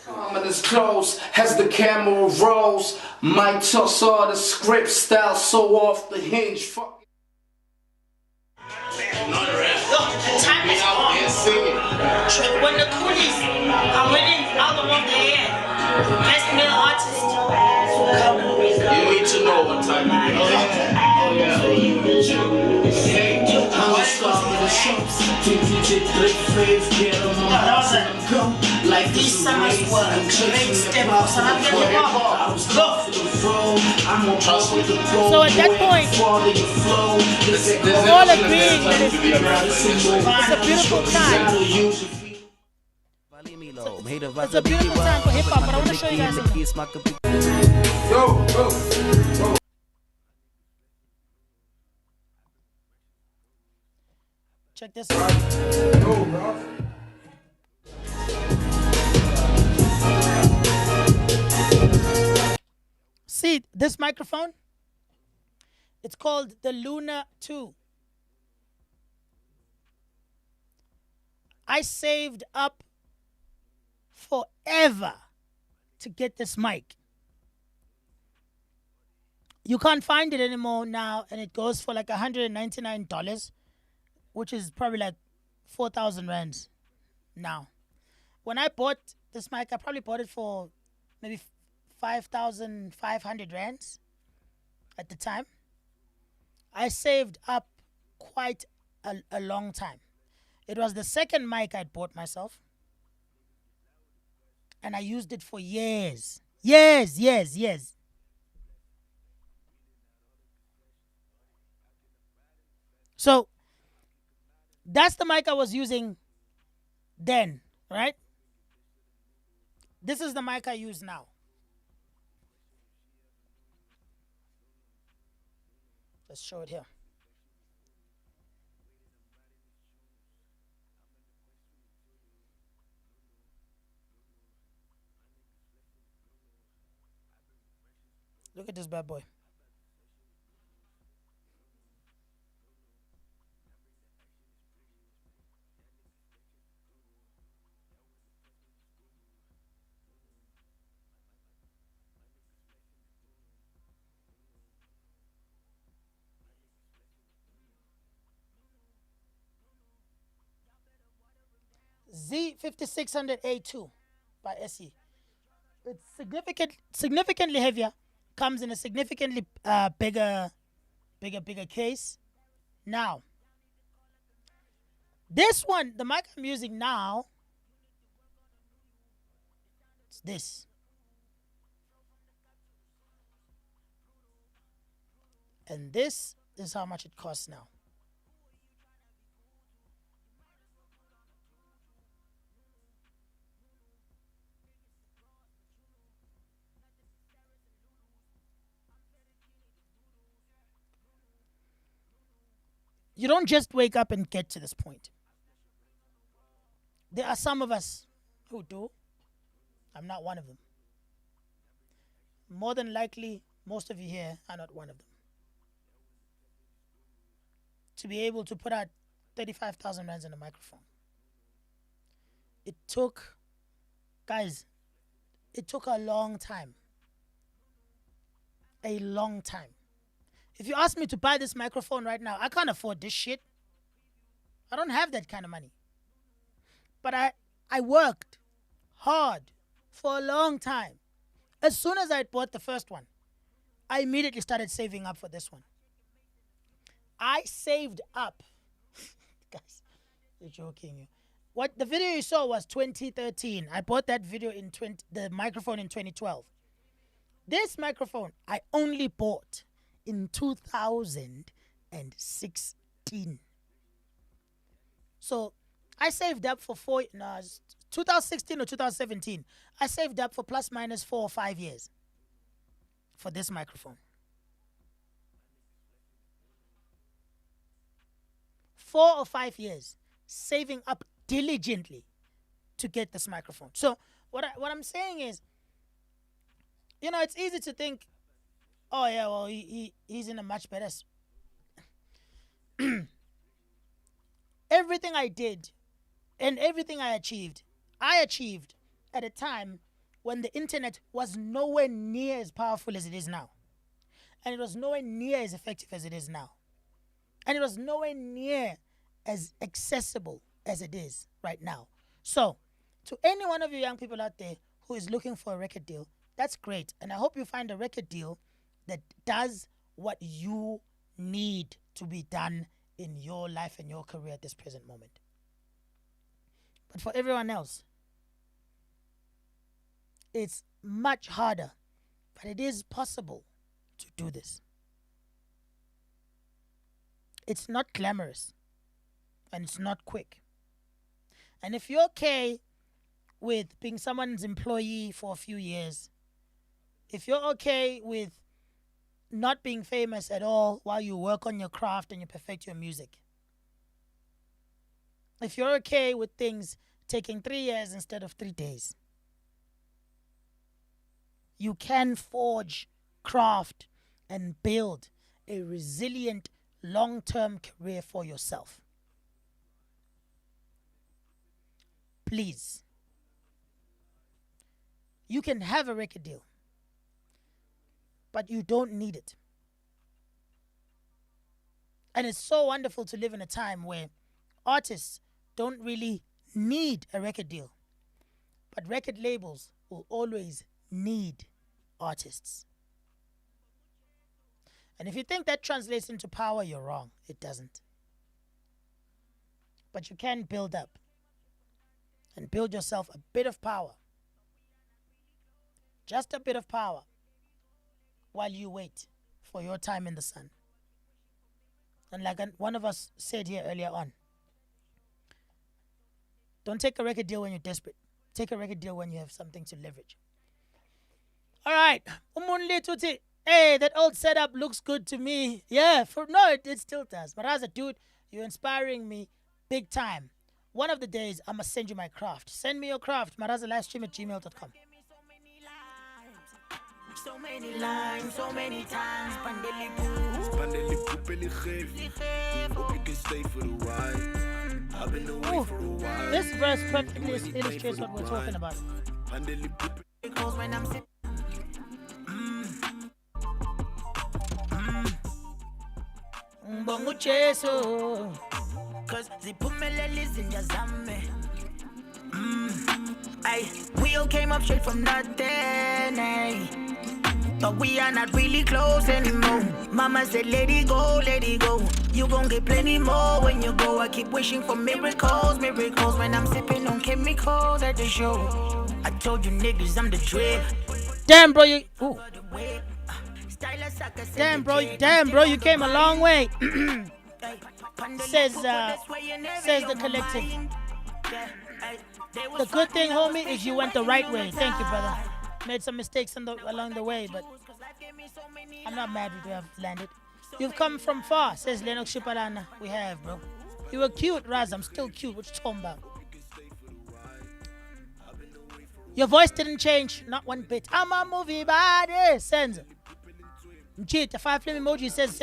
I'm as close as the camera rolls. My toss all the script style so off the hinge. Fuck. Time is on. When the coolies are winning album of the year, best male artist. You need to know what time it is. I'm the star of the show. 2-3-5, get on my house and I'm gone. Like These this summers race, were I'm great chasing step the for pop San for the Antonio. I was Go. for the road. I'm on top of the road. So at that point, follow your flow. we're all agreeing that it's a beautiful time. It's a beautiful time for hip hop, but I want to show you guys something. Yo. Check this out. Yo, bro. See this microphone? It's called the Luna 2. I saved up forever to get this mic. You can't find it anymore now, and it goes for like $199, which is probably like 4,000 rands now. When I bought this mic, I probably bought it for maybe 5,500 rands at the time. I saved up quite a long time. It was the second mic I'd bought myself, and I used it for years. Years. So that's the mic I was using then, right? This is the mic I use now. Let's show it here. Look at this bad boy. Z5600A2 by SE. It's significantly heavier. Comes in a significantly bigger case. Now, this one, the mic I'm using now, it's this. And this is how much it costs now. You don't just wake up and get to this point. There are some of us who do. I'm not one of them. More than likely, most of you here are not one of them. To be able to put out 35,000 rands in a microphone. It took, guys, it took a long time. A long time. If you ask me to buy this microphone right now, I can't afford this shit. I don't have that kind of money. But I worked hard for a long time. As soon as I bought the first one, I immediately started saving up for this one. I saved up. Guys, you're joking. What the video you saw was 2013. I bought that video in the microphone in 2012. This microphone I only bought in 2016. So I saved up for 2016 or 2017. I saved up for plus minus 4 or 5 years for this microphone. 4 or 5 years saving up diligently to get this microphone. So what I'm saying is, you know, it's easy to think, oh yeah, well he's in a much better. Everything I did and everything I achieved at a time when the internet was nowhere near as powerful as it is now. And it was nowhere near as effective as it is now. And it was nowhere near as accessible as it is right now. So, to any one of you young people out there who is looking for a record deal, that's great. And I hope you find a record deal that does what you need to be done in your life and your career at this present moment. But for everyone else, it's much harder, but it is possible to do this. It's not glamorous and it's not quick. And if you're okay with being someone's employee for a few years, if you're okay with not being famous at all while you work on your craft and you perfect your music, if you're okay with things taking 3 years instead of 3 days, you can forge, craft, and build a resilient long-term career for yourself. Please. You can have a record deal, but you don't need it. And it's so wonderful to live in a time where artists don't really need a record deal, but record labels will always need artists. And if you think that translates into power, you're wrong. It doesn't. But you can build up and build yourself a bit of power. Just a bit of power while you wait for your time in the sun. And like one of us said here earlier on, don't take a record deal when you're desperate. Take a record deal when you have something to leverage. All right. Hey, that old setup looks good to me. Yeah, it still does. But as a dude, you're inspiring me big time. One of the days, I'm going to send you my craft. Send me your craft, marazalivestream@gmail.com. So many lines, so many times. Pandeli pupeli geef. Hope you can stay for the ride. I've been away for a while. This verse perfectly illustrates what we're talking about. Pandeli pupeli. It goes when I'm sitting. Mbongo cheso. Cause ziphumelele izinja zami. We all came up straight from nothing, ay. But we are not really close anymore. Mama said, let it go, let it go. You gon' get plenty more when you go. I keep wishing for miracles, miracles. When I'm sipping on chemicals at the show. I told you niggas I'm the drip. Damn, bro, you. Ooh. Damn, bro, you came a long way. says the collective. The good thing, homie, is you went the right way. Thank you, brother. Made some mistakes along the way, but I'm not mad with you have landed. You've come from far, says Lennox Shipalana. We have, bro. You were cute, Raz. I'm still cute. What you talking about? Your voice didn't change, not one bit. I'm a movie body, sends. Cheat, the 5 flame emoji says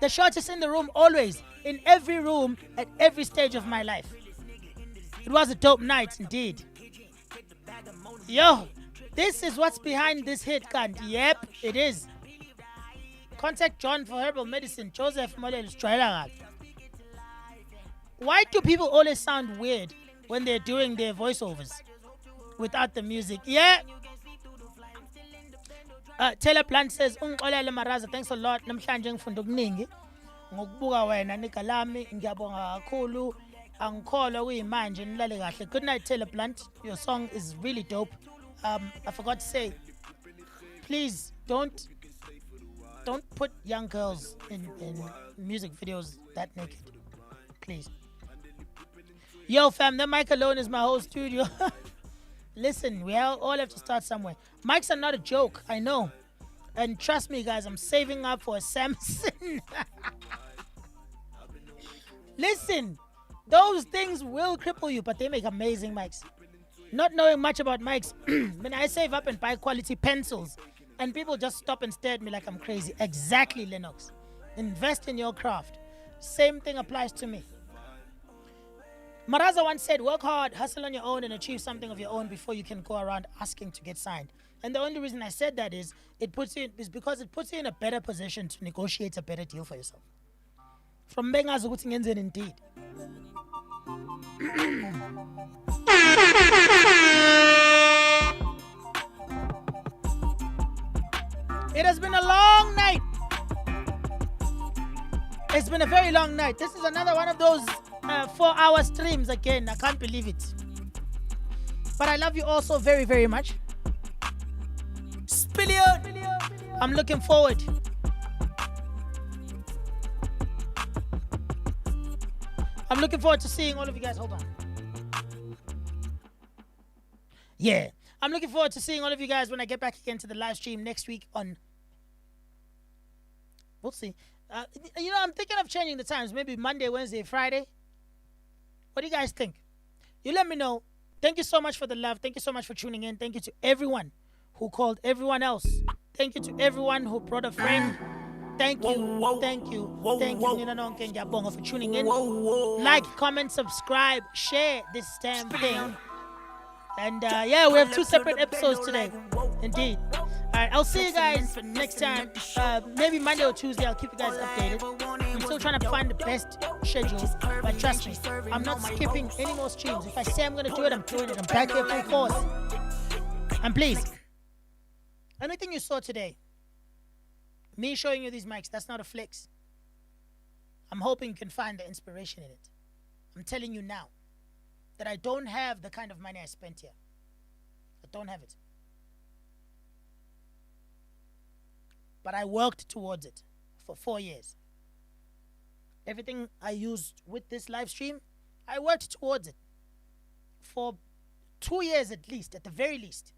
the shortest in the room, always, in every room, at every stage of my life. It was a dope night, indeed. Yo, this is what's behind this hit, cunt. Yep, it is. Contact John for herbal medicine. Joseph Molelu's trailer. Why do people always sound weird when they're doing their voiceovers without the music? Yeah. Taylor Plant says, Maraza, thanks a lot. Namhlanje ngifunda okuningi. Ngokubuka wena nikalami ngiyabonga kakhulu. Angikholwa kuyimanje nilale kahle. Good night, Taylor Plant. Your song is really dope. I forgot to say, please don't put young girls in music videos that naked. Please. Yo, fam, the mic alone is my whole studio. Listen, we all have to start somewhere. Mics are not a joke, I know. And trust me, guys, I'm saving up for a Samsung. Listen, those things will cripple you, but they make amazing mics. Not knowing much about mics, when I save up and buy quality pencils, and people just stop and stare at me like I'm crazy. Exactly, Lennox. Invest in your craft. Same thing applies to me. Maraza once said, work hard, hustle on your own, and achieve something of your own before you can go around asking to get signed. And the only reason I said that is because it puts you in a better position to negotiate a better deal for yourself. From Benga's Utingenzen indeed. It has been a long night. It's been a very long night. This is another one of those 4-hour streams again. I can't believe it. But I love you all so very, very much. Spillion! I'm looking forward. I'm looking forward to seeing all of you guys. Hold on. Yeah. I'm looking forward to seeing all of you guys when I get back again to the live stream next week on... We'll see. I'm thinking of changing the times. Maybe Monday, Wednesday, Friday. What do you guys think? You let me know. Thank you so much for the love. Thank you so much for tuning in. Thank you to everyone who called everyone else. Thank you to everyone who brought a friend. Thank you. Thank you. Thank you, Nina Nonke Njabonga, for tuning in. Like, comment, subscribe, share this damn thing. And yeah, we have 2 separate episodes today. Indeed. Alright, I'll see you guys next time. Maybe Monday or Tuesday, I'll keep you guys updated. I'm still trying to find the best schedule. But trust me, I'm not skipping any more streams. If I say I'm going to do it, I'm doing it. I'm back here full force. And please, anything you saw today, me showing you these mics, that's not a flex. I'm hoping you can find the inspiration in it. I'm telling you now that I don't have the kind of money I spent here. I don't have it. But I worked towards it for 4 years. Everything I used with this live stream, I worked towards it for 2 years at least, at the very least.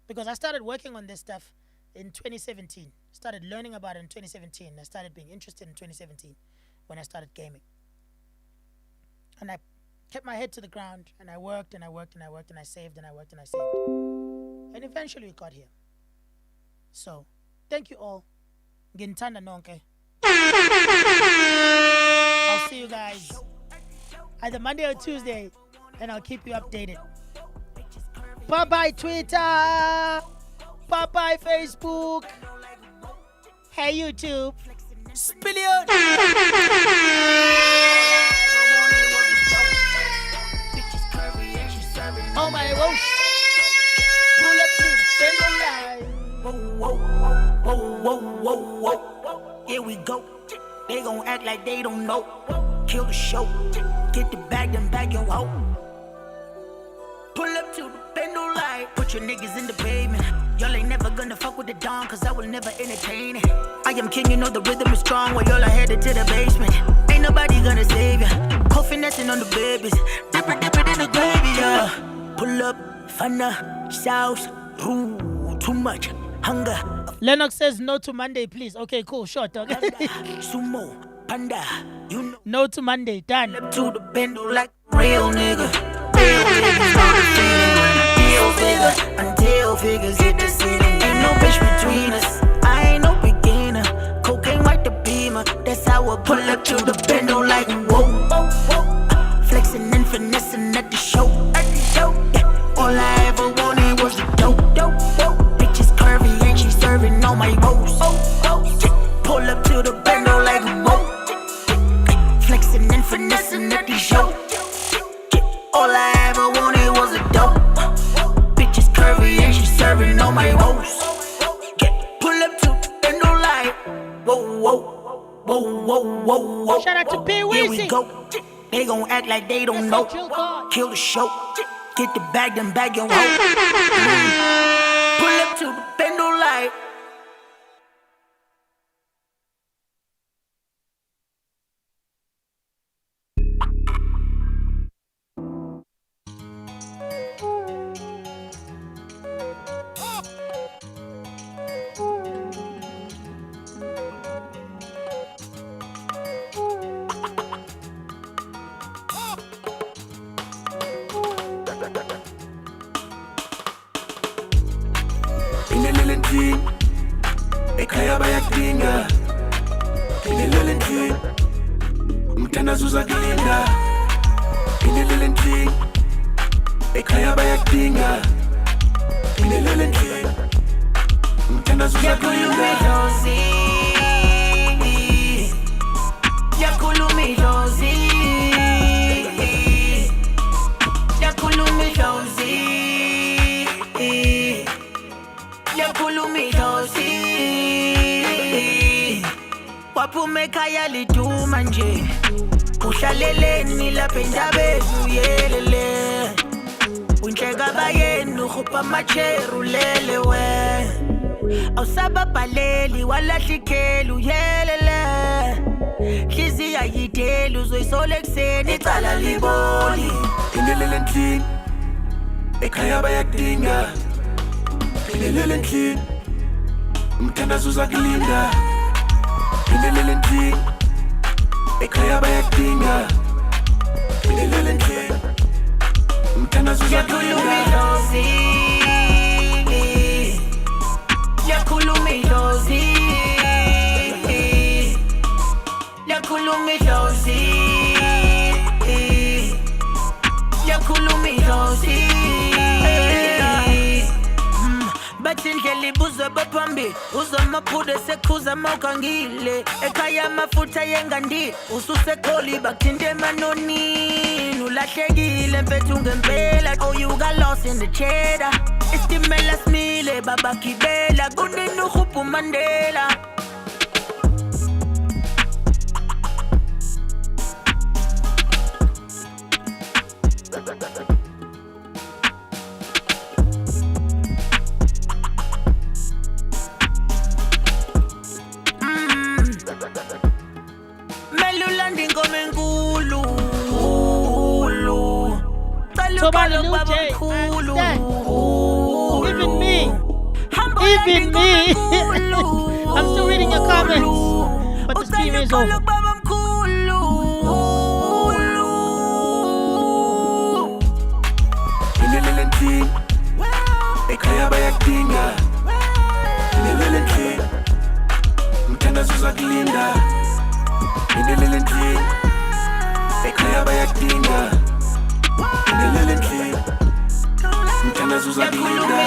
Because I started working on this stuff in 2017. Started learning about it in 2017. I started being interested in 2017 when I started gaming. And I kept my head to the ground, and I worked and I worked and I worked and I saved and I worked and I saved. And eventually we got here. So, thank you all. Gintanda nonke. I'll see you guys either Monday or Tuesday, and I'll keep you updated. Bye-bye Twitter. Bye-bye Facebook. Hey YouTube. Spillion. Bitches curvy like they don't know. Kill the show, get the bag, then bag your hoe. Pull up to the bendo light, put your niggas in the pavement. Y'all ain't never gonna fuck with the dawn, cause I will never entertain it. I am king, you know the rhythm is strong, while y'all are headed to the basement. Ain't nobody gonna save ya. Co-finessing on the babies, dip it in the gravy, yeah. Pull up, fana, sauce, ooh, too much hunger. Lennox says no to Monday, please. Okay, cool, short. Okay. Sumo, panda, you know. No to Monday, done. Pull up to the bendo like real nigga. Real niggas know the feeling when the deal bigger. Until figures hit the ceiling. Ain't no bitch between us. I ain't no beginner. Cocaine like the beamer. That's how I pull up to the bendo like whoa, whoa, whoa. Flexing and finessing at the show. At the show, yeah. All I ever wanted was the dope, dope, dope. Bitch is curvy and she serving all my woes. Oh, oh, yeah. Pull up to the bendo like whoa. Flexing and finessing at the show. All I ever wanted was a dope. Bitch is curvy and she serving all my woes. Pull up to the bendo light. Whoa, whoa, whoa, whoa, whoa, whoa. Shout out to P. Here we Weezy. go. They gon' act like they don't know. Kill the show. Get the bag, then bag your hoe. Pull up to the bendo light. Inelelending, ekhaya bayakudinga. Inelelending, umthandazo uzakulinda. Inelelending, ekhaya bayakudinga. Inelelending, umthandazo uzakulinda. Yakhulumi Josie. Yakhulumi Josie. Yakhulumi Josie. Waphume ekhaya liduma nje. Uhlaleleni lapha endabeni uyelele. Unhleka bayeni ukhupha amacheru lele we. Awusababhaleli walahla ikheli uyelele. Hliziyo ayideli uzoyisola ekuseni icala liboli. Inelelending, ekhaya bayakudinga. Inelelending, umthandazo uzakulinda. Inelelending, ekhaya bayakudinga. Inelelending, umthandazo Yakhulumi uzakulinda. Josie. Yakhulumi Josie. Yakhulumi Josie. Yakhulumi Josie. Bathi indlela ibuzwe baphambili. Uzamaphude sekhuza mawukangile. Ekhaya amafutha yengandile. Ususekholi bakuthinte emanonini. Ulahlekile mfethu ngempela. Oh, you got lost in the cheddar. Isitimela simile babagibela. Kunini ukhupha uMandela. Melulandi ngome nkulu. So about the new J, I understand. Even me. I'm still reading your comments. But the stream is over. Inelelending, ekhaya bayakudinga. Inelelending, umthandazo uzakulinda. Inelelending, ekhaya bayakudinga. Inelelending, umthandazo uzakulinda.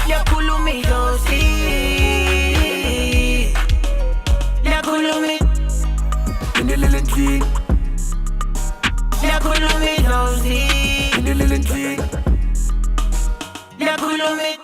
Yakhulumi Josie. Yakhulumi. Inelelending, Yakhulumi Josie. inelelending. Yakhulumi.